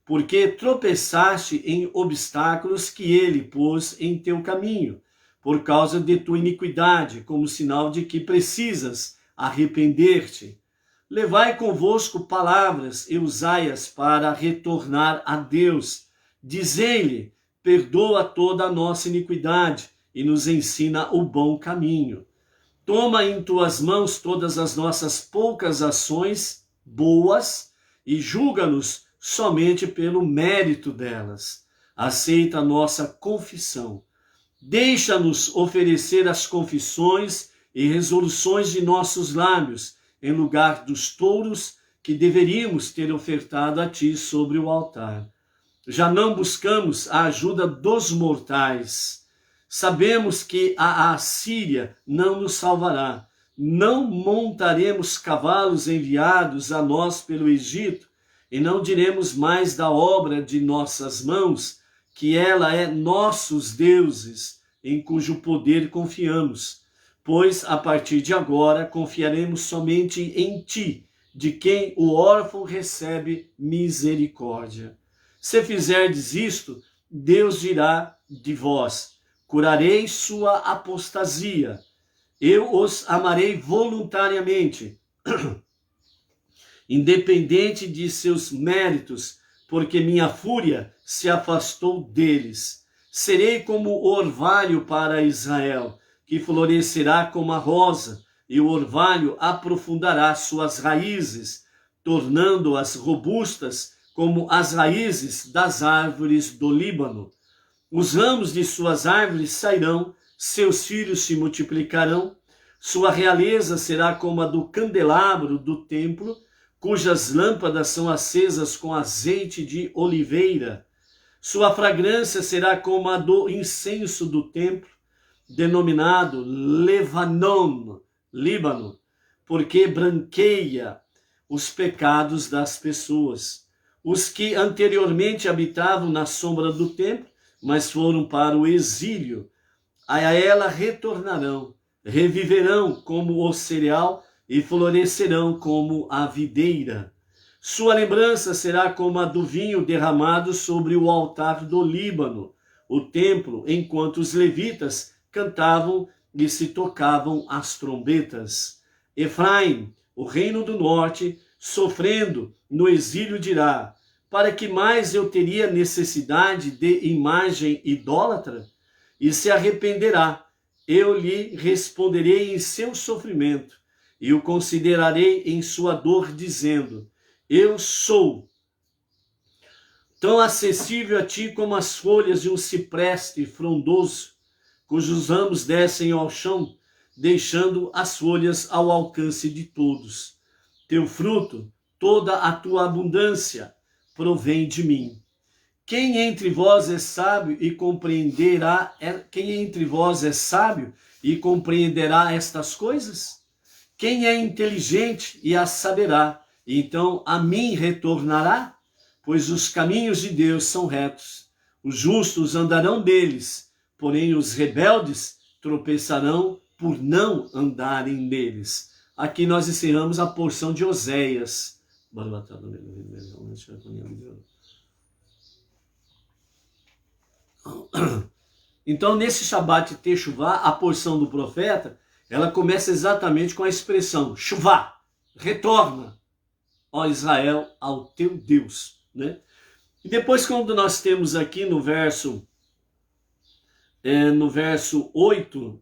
porque tropeçaste em obstáculos que ele pôs em teu caminho, por causa de tua iniquidade, como sinal de que precisas arrepender-te. Levai convosco palavras e usai-as para retornar a Deus. Dizei-lhe: perdoa toda a nossa iniquidade e nos ensina o bom caminho. Toma em tuas mãos todas as nossas poucas ações boas e julga-nos somente pelo mérito delas. Aceita a nossa confissão. Deixa-nos oferecer as confissões e resoluções de nossos lábios, em lugar dos touros que deveríamos ter ofertado a ti sobre o altar. Já não buscamos a ajuda dos mortais. Sabemos que a Assíria não nos salvará. Não montaremos cavalos enviados a nós pelo Egito, e não diremos mais da obra de nossas mãos, que ela é nossos deuses, em cujo poder confiamos. Pois, a partir de agora, confiaremos somente em ti, de quem o órfão recebe misericórdia. Se fizerdes isto, Deus dirá de vós: curarei sua apostasia. Eu os amarei voluntariamente, independente de seus méritos, porque minha fúria se afastou deles. Serei como o orvalho para Israel, que florescerá como a rosa, e o orvalho aprofundará suas raízes, tornando-as robustas como as raízes das árvores do Líbano. Os ramos de suas árvores sairão, seus filhos se multiplicarão, sua realeza será como a do candelabro do templo, cujas lâmpadas são acesas com azeite de oliveira. Sua fragrância será como a do incenso do templo, denominado Levanon, Líbano, porque branqueia os pecados das pessoas. Os que anteriormente habitavam na sombra do templo, mas foram para o exílio, a ela retornarão, reviverão como o cereal e florescerão como a videira. Sua lembrança será como a do vinho derramado sobre o altar do Líbano, o templo, enquanto os levitas cantavam e se tocavam as trombetas. Efraim, o reino do norte, sofrendo no exílio, dirá: para que mais eu teria necessidade de imagem idólatra? E se arrependerá. Eu lhe responderei em seu sofrimento, e o considerarei em sua dor, dizendo: eu sou tão acessível a ti como as folhas de um cipreste frondoso, cujos ramos descem ao chão, deixando as folhas ao alcance de todos. Teu fruto, toda a tua abundância, provém de mim. Quem entre vós é sábio e compreenderá? Quem entre vós é sábio e compreenderá estas coisas? Quem é inteligente e as saberá, então a mim retornará? Pois os caminhos de Deus são retos. Os justos andarão neles, porém os rebeldes tropeçarão por não andarem neles. Aqui nós encerramos a porção de Oséias. Então, nesse Shabat Teshuvá, a porção do profeta, ela começa exatamente com a expressão Shuvá, retorna, ó Israel, ao teu Deus, né? E depois, quando nós temos aqui no verso 8,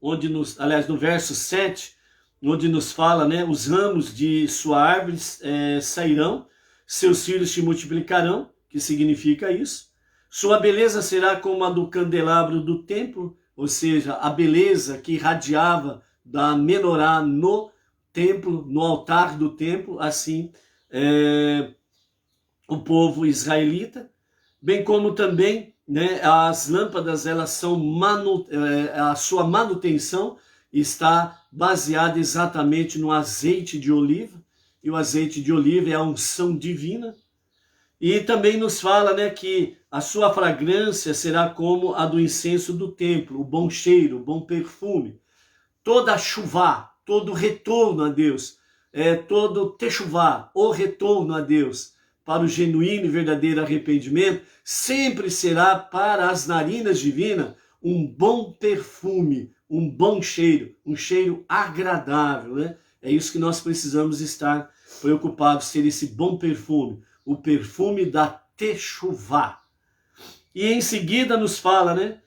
no verso 7, onde nos fala, né, os ramos de sua árvore sairão, seus filhos te multiplicarão, que significa isso. Sua beleza será como a do candelabro do templo, ou seja, a beleza que irradiava da menorá no templo, no altar do templo, assim o povo israelita, bem como também, né, as lâmpadas, elas são a sua manutenção está baseada exatamente no azeite de oliva, e o azeite de oliva é a unção divina. E também nos fala, né, que a sua fragrância será como a do incenso do templo, o bom cheiro, o bom perfume. Toda chuvá, todo retorno a Deus, todo techuvá, o retorno a Deus, para o genuíno e verdadeiro arrependimento, sempre será para as narinas divinas um bom perfume, um bom cheiro, um cheiro agradável, né? É isso que nós precisamos estar preocupados, ter esse bom perfume, o perfume da techuvá. E em seguida nos fala, né,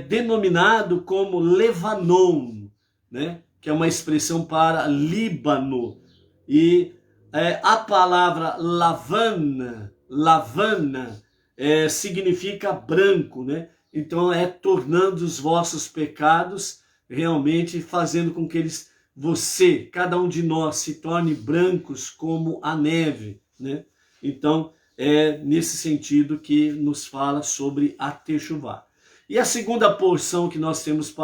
denominado como Levanon, né, que é uma expressão para Líbano. E a palavra lavana significa branco, né? Então tornando os vossos pecados, realmente fazendo com que cada um de nós se torne brancos como a neve, né? Então, é nesse sentido que nos fala sobre a techuvá. E a segunda porção que nós temos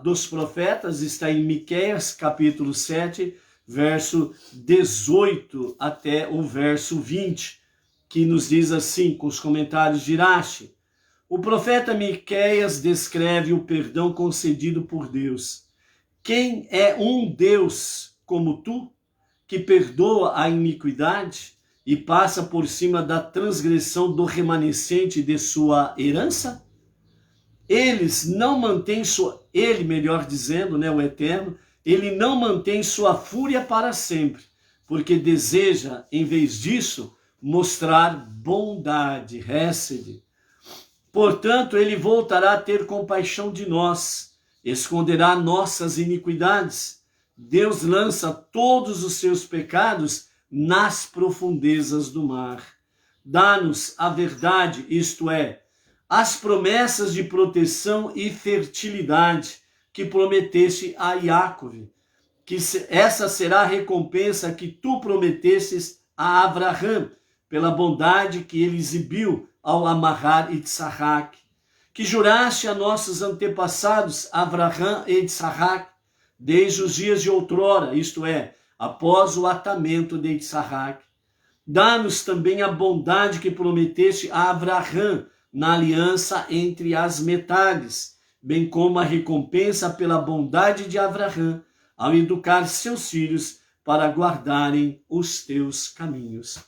dos profetas está em Miqueias, capítulo 7, verso 18 até o verso 20, que nos diz assim, com os comentários de Irache: o profeta Miqueias descreve o perdão concedido por Deus. Quem é um Deus como tu, que perdoa a iniquidade e passa por cima da transgressão do remanescente de sua herança? Ele, melhor dizendo, né, o Eterno, ele não mantém sua fúria para sempre, porque deseja, em vez disso, mostrar bondade, hesed. Portanto, ele voltará a ter compaixão de nós, esconderá nossas iniquidades. Deus lança todos os seus pecados nas profundezas do mar. Dá-nos a verdade, isto é, as promessas de proteção e fertilidade que prometeste a Iacove, que essa será a recompensa que tu prometestes a Abraham, pela bondade que ele exibiu ao amarrar Itsahac, que juraste a nossos antepassados Abraham e Itsahac, desde os dias de outrora, isto é, após o atamento de Itsahac. Dá-nos também a bondade que prometeste a Abraham na aliança entre as metades, bem como a recompensa pela bondade de Abraham ao educar seus filhos para guardarem os teus caminhos.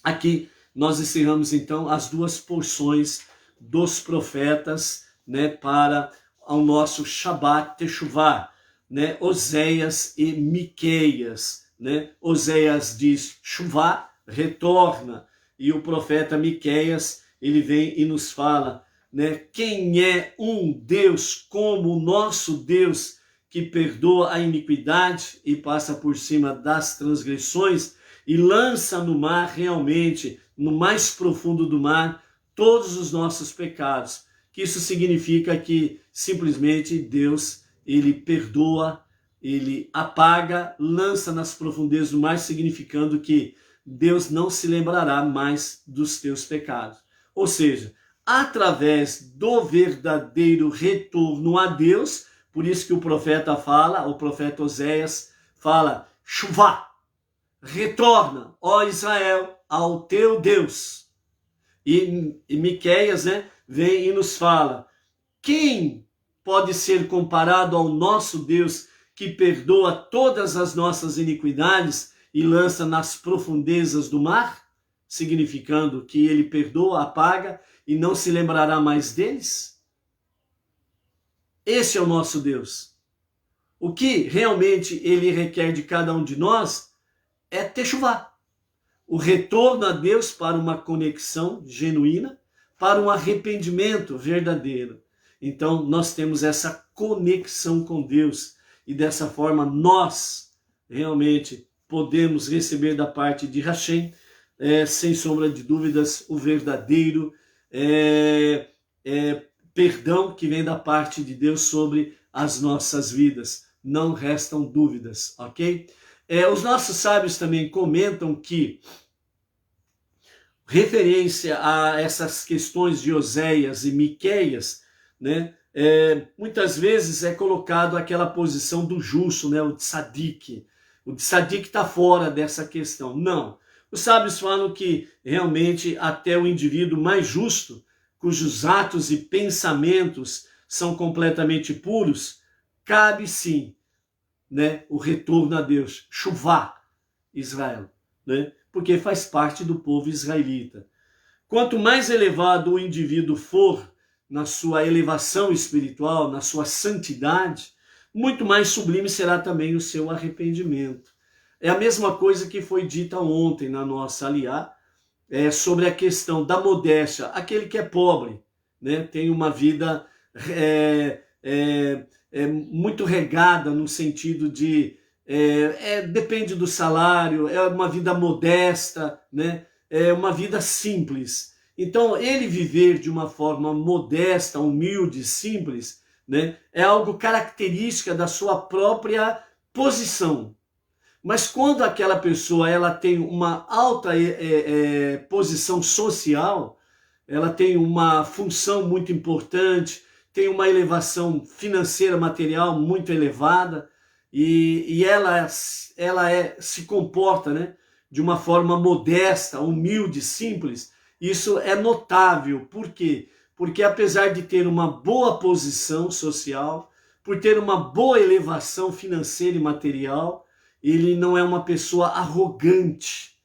Aqui nós encerramos então as duas porções dos profetas, né, para o nosso Shabat Teshuvá, né, Oséias e Miqueias, né? Oséias diz Shuvá, retorna, e o profeta Miqueias, ele vem e nos fala, né, quem é um Deus como o nosso Deus, que perdoa a iniquidade e passa por cima das transgressões e lança no mar, realmente, no mais profundo do mar, todos os nossos pecados. Que isso significa que simplesmente Deus, ele perdoa, ele apaga, lança nas profundezas do mar, significando que Deus não se lembrará mais dos teus pecados. Ou seja, através do verdadeiro retorno a Deus, Por isso que o profeta Oséias fala, chuvá, retorna, ó Israel, ao teu Deus. E Miqueias, né, vem e nos fala, quem pode ser comparado ao nosso Deus que perdoa todas as nossas iniquidades e lança nas profundezas do mar? Significando que ele perdoa, apaga e não se lembrará mais deles? Esse é o nosso Deus. O que realmente ele requer de cada um de nós é techuvá, o retorno a Deus para uma conexão genuína, para um arrependimento verdadeiro. Então nós temos essa conexão com Deus e dessa forma nós realmente podemos receber da parte de Hashem, sem sombra de dúvidas, o verdadeiro perdão que vem da parte de Deus sobre as nossas vidas. Não restam dúvidas, ok? Os nossos sábios também comentam que, referência a essas questões de Oséias e Miqueias, né, muitas vezes é colocado aquela posição do justo, né, o tzadik. O tzadik está fora dessa questão. Não. Os sábios falam que realmente até o indivíduo mais justo, cujos atos e pensamentos são completamente puros, cabe sim, né, o retorno a Deus, chuvá, Israel, né, porque faz parte do povo israelita. Quanto mais elevado o indivíduo for na sua elevação espiritual, na sua santidade, muito mais sublime será também o seu arrependimento. É a mesma coisa que foi dita ontem na nossa aliá, sobre a questão da modéstia. Aquele que é pobre, né, tem uma vida muito regada no sentido de depende do salário, é uma vida modesta, né, é uma vida simples. Então ele viver de uma forma modesta, humilde, simples, né, é algo característica da sua própria posição. Mas quando aquela pessoa ela tem uma alta posição social, ela tem uma função muito importante, tem uma elevação financeira, material muito elevada, e ela se comporta, né, de uma forma modesta, humilde, simples. Isso é notável. Por quê? Porque apesar de ter uma boa posição social, por ter uma boa elevação financeira e material, ele não é uma pessoa arrogante,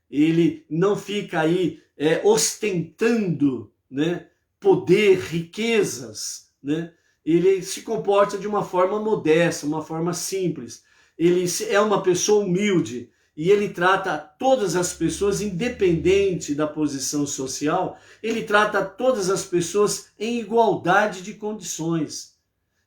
ele não fica aí ostentando, né, poder, riquezas, né? Ele se comporta de uma forma modesta, uma forma simples. Ele é uma pessoa humilde e ele trata todas as pessoas, independente da posição social, ele trata todas as pessoas em igualdade de condições.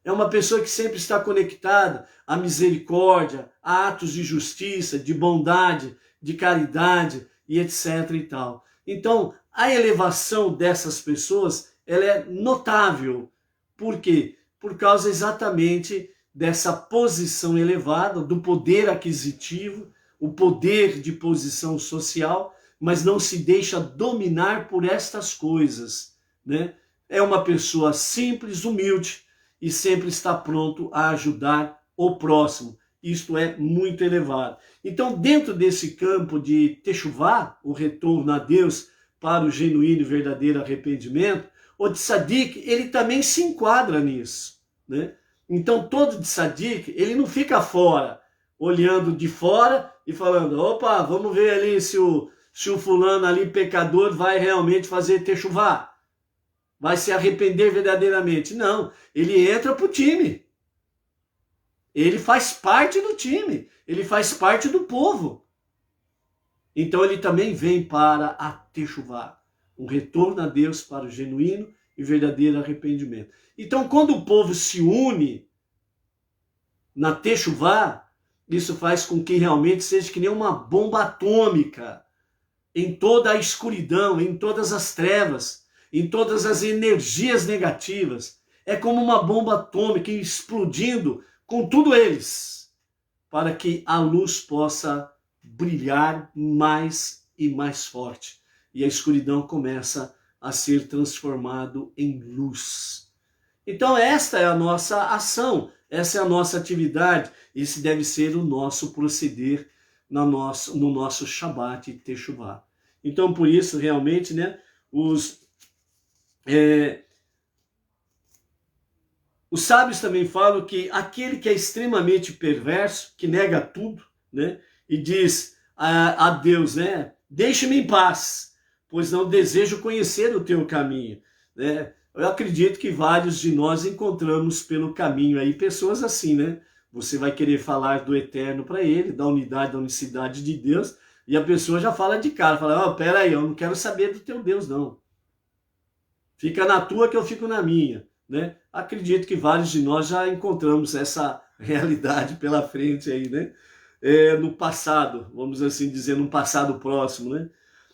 É uma pessoa que sempre está conectada à misericórdia, a atos de justiça, de bondade, de caridade e etc. e tal. Então, a elevação dessas pessoas, ela é notável. Por quê? Por causa exatamente dessa posição elevada, do poder aquisitivo, o poder de posição social, mas não se deixa dominar por estas coisas, né? É uma pessoa simples, humilde, e sempre está pronto a ajudar o próximo. Isto é muito elevado. Então, dentro desse campo de techuvá, o retorno a Deus para o genuíno e verdadeiro arrependimento, o tzadik, ele também se enquadra nisso, né? Então, todo tzadik, ele não fica fora, olhando de fora e falando, opa, vamos ver ali se o fulano ali, pecador, vai realmente fazer techuvá, vai se arrepender verdadeiramente. Não, ele entra para o time. Ele faz parte do time. Ele faz parte do povo. Então ele também vem para a techuvá, um retorno a Deus para o genuíno e verdadeiro arrependimento. Então quando o povo se une na techuvá, isso faz com que realmente seja que nem uma bomba atômica em toda a escuridão, em todas as trevas, em todas as energias negativas. É como uma bomba atômica explodindo com tudo eles, para que a luz possa brilhar mais e mais forte. E a escuridão começa a ser transformado em luz. Então esta é a nossa ação, Essa é a nossa atividade, esse deve ser o nosso proceder no nosso Shabat Teshuvah. Então, por isso, realmente, né, os sábios também falam que aquele que é extremamente perverso, que nega tudo, né, e diz a Deus, né, deixe-me em paz, pois não desejo conhecer o teu caminho, né? Eu acredito que vários de nós encontramos pelo caminho aí pessoas assim, né? Você vai querer falar do eterno para ele, da unidade, da unicidade de Deus, e a pessoa já fala de cara, fala, pera aí, eu não quero saber do teu Deus, não. Fica na tua que eu fico na minha, né? Acredito que vários de nós já encontramos essa realidade pela frente aí, né? No passado, vamos assim dizer, num passado próximo, né?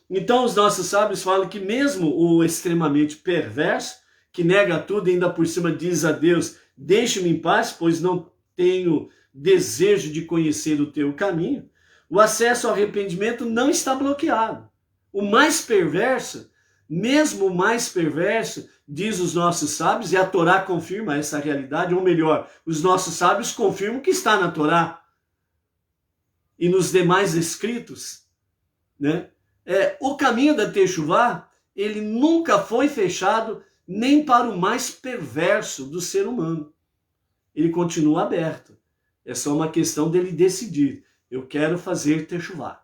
Então os nossos sábios falam que mesmo o extremamente perverso, que nega tudo e ainda por cima diz a Deus, deixe-me em paz, pois não tenho desejo de conhecer o teu caminho, o acesso ao arrependimento não está bloqueado. O mais perverso, mesmo o mais perverso, diz os nossos sábios, e a Torá confirma essa realidade, ou melhor, os nossos sábios confirmam que está na Torá e nos demais escritos, né? O caminho da Teshuvah, ele nunca foi fechado nem para o mais perverso do ser humano. Ele continua aberto. É só uma questão dele decidir. Eu quero fazer Teshuvah.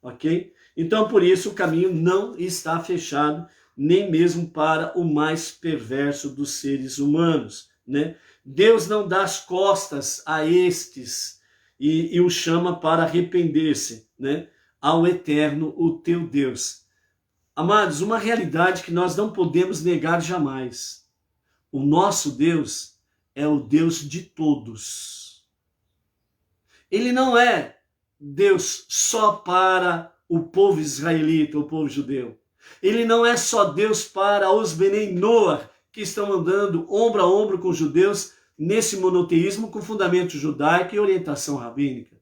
Ok? Então, por isso, o caminho não está fechado, nem mesmo para o mais perverso dos seres humanos, né? Deus não dá as costas a estes e o chama para arrepender-se, né? Ao eterno, o teu Deus. Amados, uma realidade que nós não podemos negar jamais. O nosso Deus é o Deus de todos. Ele não é Deus só para o povo israelita, o povo judeu. Ele não é só Deus para os Benei Noach, que estão andando ombro a ombro com os judeus nesse monoteísmo com fundamento judaico e orientação rabínica.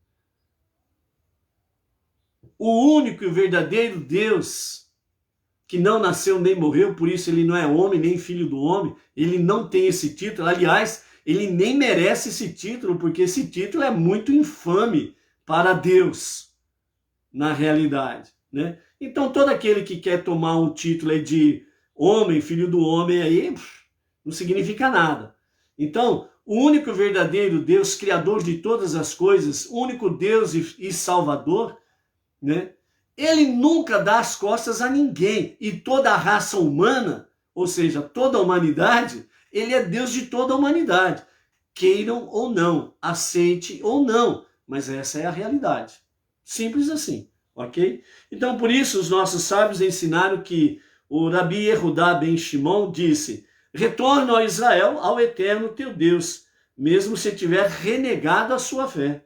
O único e verdadeiro Deus, que não nasceu nem morreu, por isso ele não é homem, nem filho do homem, ele não tem esse título, aliás, ele nem merece esse título, porque esse título é muito infame para Deus, na realidade, né? Então todo aquele que quer tomar um título de homem, filho do homem, aí não significa nada. Então, o único verdadeiro Deus, criador de todas as coisas, único Deus e Salvador, né? Ele nunca dá as costas a ninguém. E toda a raça humana, ou seja, toda a humanidade, ele é Deus de toda a humanidade. Queiram ou não, aceite ou não, mas essa é a realidade. Simples assim, ok? Então, por isso, os nossos sábios ensinaram que o Rabi Yehudá ben Shimon disse, retorna, ó Israel, ao eterno teu Deus, mesmo se tiver renegado a sua fé.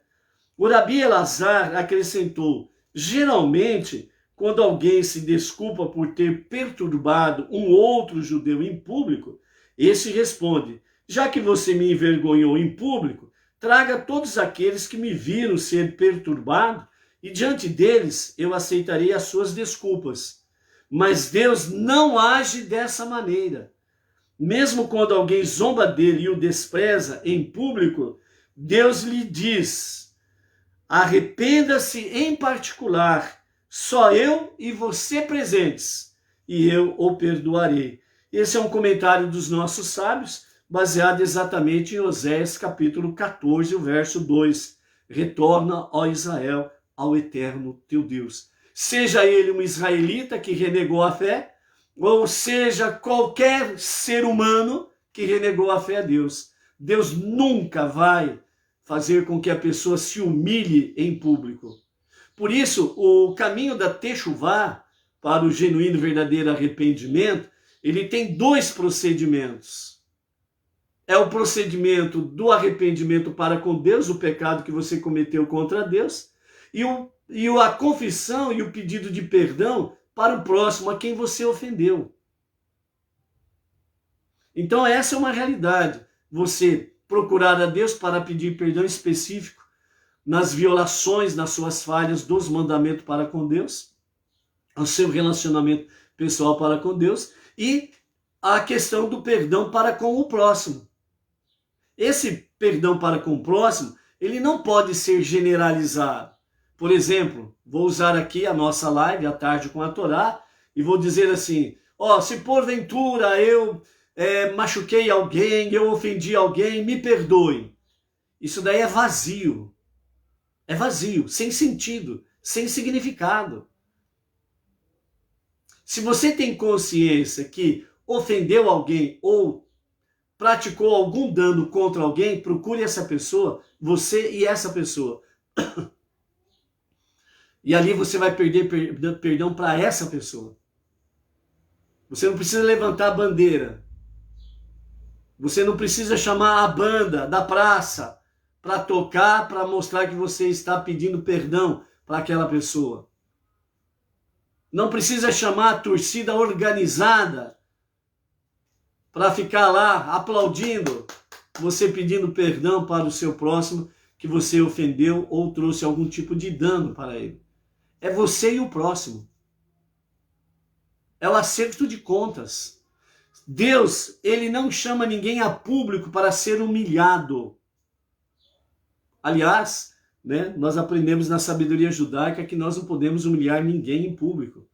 O Rabi Elazar acrescentou, geralmente, quando alguém se desculpa por ter perturbado um outro judeu em público, esse responde, já que você me envergonhou em público, traga todos aqueles que me viram ser perturbado e diante deles eu aceitarei as suas desculpas. Mas Deus não age dessa maneira. Mesmo quando alguém zomba dele e o despreza em público, Deus lhe diz, arrependa-se em particular, só eu e você presentes, e eu o perdoarei. Esse é um comentário dos nossos sábios, baseado exatamente em Oséias capítulo 14, o verso 2. Retorna, ó Israel, ao eterno teu Deus. Seja ele um israelita que renegou a fé, ou seja qualquer ser humano que renegou a fé a Deus. Deus nunca vai fazer com que a pessoa se humilhe em público. Por isso, o caminho da Teshuvah, para o genuíno e verdadeiro arrependimento, ele tem dois procedimentos. É o procedimento do arrependimento para com Deus, o pecado que você cometeu contra Deus, e a confissão e o pedido de perdão para o próximo, a quem você ofendeu. Então essa é uma realidade. Você procurar a Deus para pedir perdão específico nas violações, nas suas falhas dos mandamentos para com Deus, o seu relacionamento pessoal para com Deus e a questão do perdão para com o próximo. Esse perdão para com o próximo, ele não pode ser generalizado. Por exemplo, vou usar aqui a nossa live, A Tarde com a Torá, e vou dizer assim, se porventura eu machuquei alguém, eu ofendi alguém, me perdoe. Isso daí é vazio. É vazio, sem sentido, sem significado. Se você tem consciência que ofendeu alguém ou praticou algum dano contra alguém, procure essa pessoa, você e essa pessoa. E ali você vai perder perdão para essa pessoa. Você não precisa levantar a bandeira. Você não precisa chamar a banda da praça para tocar, para mostrar que você está pedindo perdão para aquela pessoa. Não precisa chamar a torcida organizada para ficar lá aplaudindo, você pedindo perdão para o seu próximo que você ofendeu ou trouxe algum tipo de dano para ele. É você e o próximo. É o acerto de contas. Deus, ele não chama ninguém a público para ser humilhado. Aliás, nós aprendemos na sabedoria judaica que nós não podemos humilhar ninguém em público.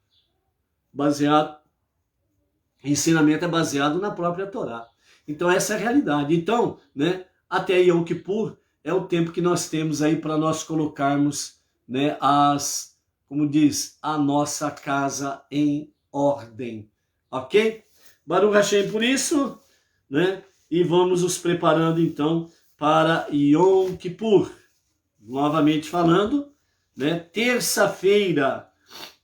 Ensinamento é baseado na própria Torá. Então essa é a realidade. Então, até Yom Kippur é o tempo que nós temos aí para nós colocarmos, a nossa casa em ordem. Ok? Baruch Hashem por isso, e vamos nos preparando então para Yom Kippur. Novamente falando, terça-feira,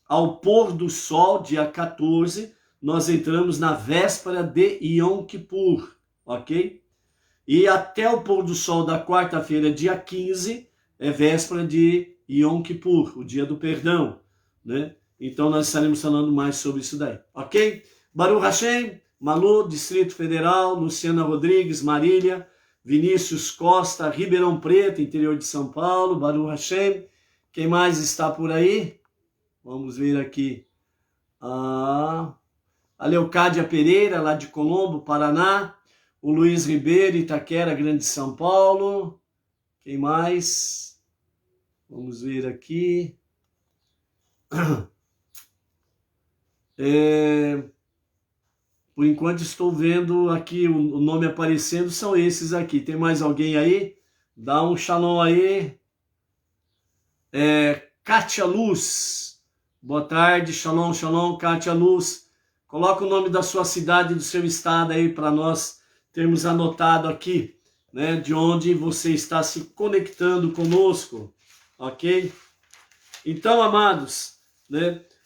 ao pôr do sol, dia 14, nós entramos na véspera de Yom Kippur, ok? E até o pôr do sol da quarta-feira, dia 15, é véspera de Yom Kippur, o dia do perdão, Então nós estaremos falando mais sobre isso daí, ok? Baruch Hashem, Malu, Distrito Federal, Luciana Rodrigues, Marília, Vinícius Costa, Ribeirão Preto, interior de São Paulo, Baruch Hashem. Quem mais está por aí? Vamos ver aqui. A Leocádia Pereira, lá de Colombo, Paraná. O Luiz Ribeiro, Itaquera, Grande São Paulo. Quem mais? Vamos ver aqui. Por enquanto estou vendo aqui o nome aparecendo, são esses aqui. Tem mais alguém aí? Dá um shalom aí. Kátia Luz. Boa tarde, shalom, shalom, Kátia Luz. Coloca o nome da sua cidade e do seu estado aí para nós termos anotado aqui, de onde você está se conectando conosco, ok? Então, amados,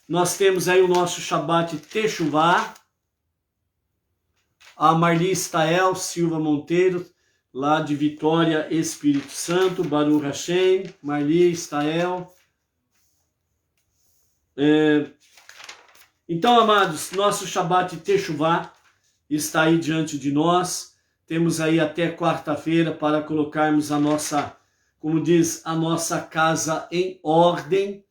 nós temos aí o nosso Shabbat Teshuvah. A Marli Stael Silva Monteiro, lá de Vitória, Espírito Santo, Baruch Hashem, Marli Stael. Então, amados, nosso Shabbat Teshuvah está aí diante de nós. Temos aí até quarta-feira para colocarmos a nossa, como diz, a nossa casa em ordem,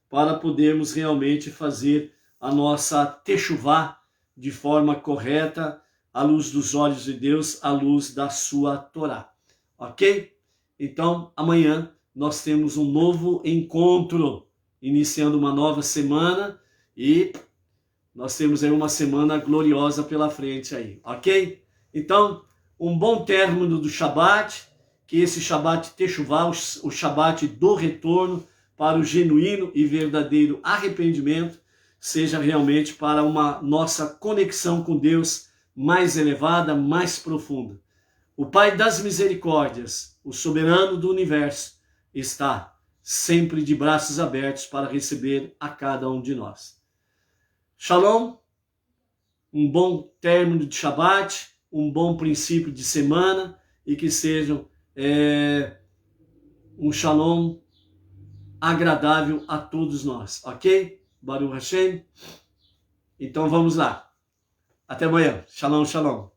para podermos realmente fazer a nossa Teshuvah de forma correta, à luz dos olhos de Deus, à luz da sua Torá. Ok? Então, amanhã nós temos um novo encontro, iniciando uma nova semana, e nós temos aí uma semana gloriosa pela frente aí, ok? Então, um bom término do Shabat, que esse Shabat Teshuvah, o Shabat do retorno para o genuíno e verdadeiro arrependimento, seja realmente para uma nossa conexão com Deus mais elevada, mais profunda. O Pai das Misericórdias, o soberano do universo, está sempre de braços abertos para receber a cada um de nós. Shalom, um bom término de Shabat, um bom princípio de semana e que sejam um shalom agradável a todos nós, ok? Baruch Hashem. Então vamos lá. Até amanhã. Shalom, shalom.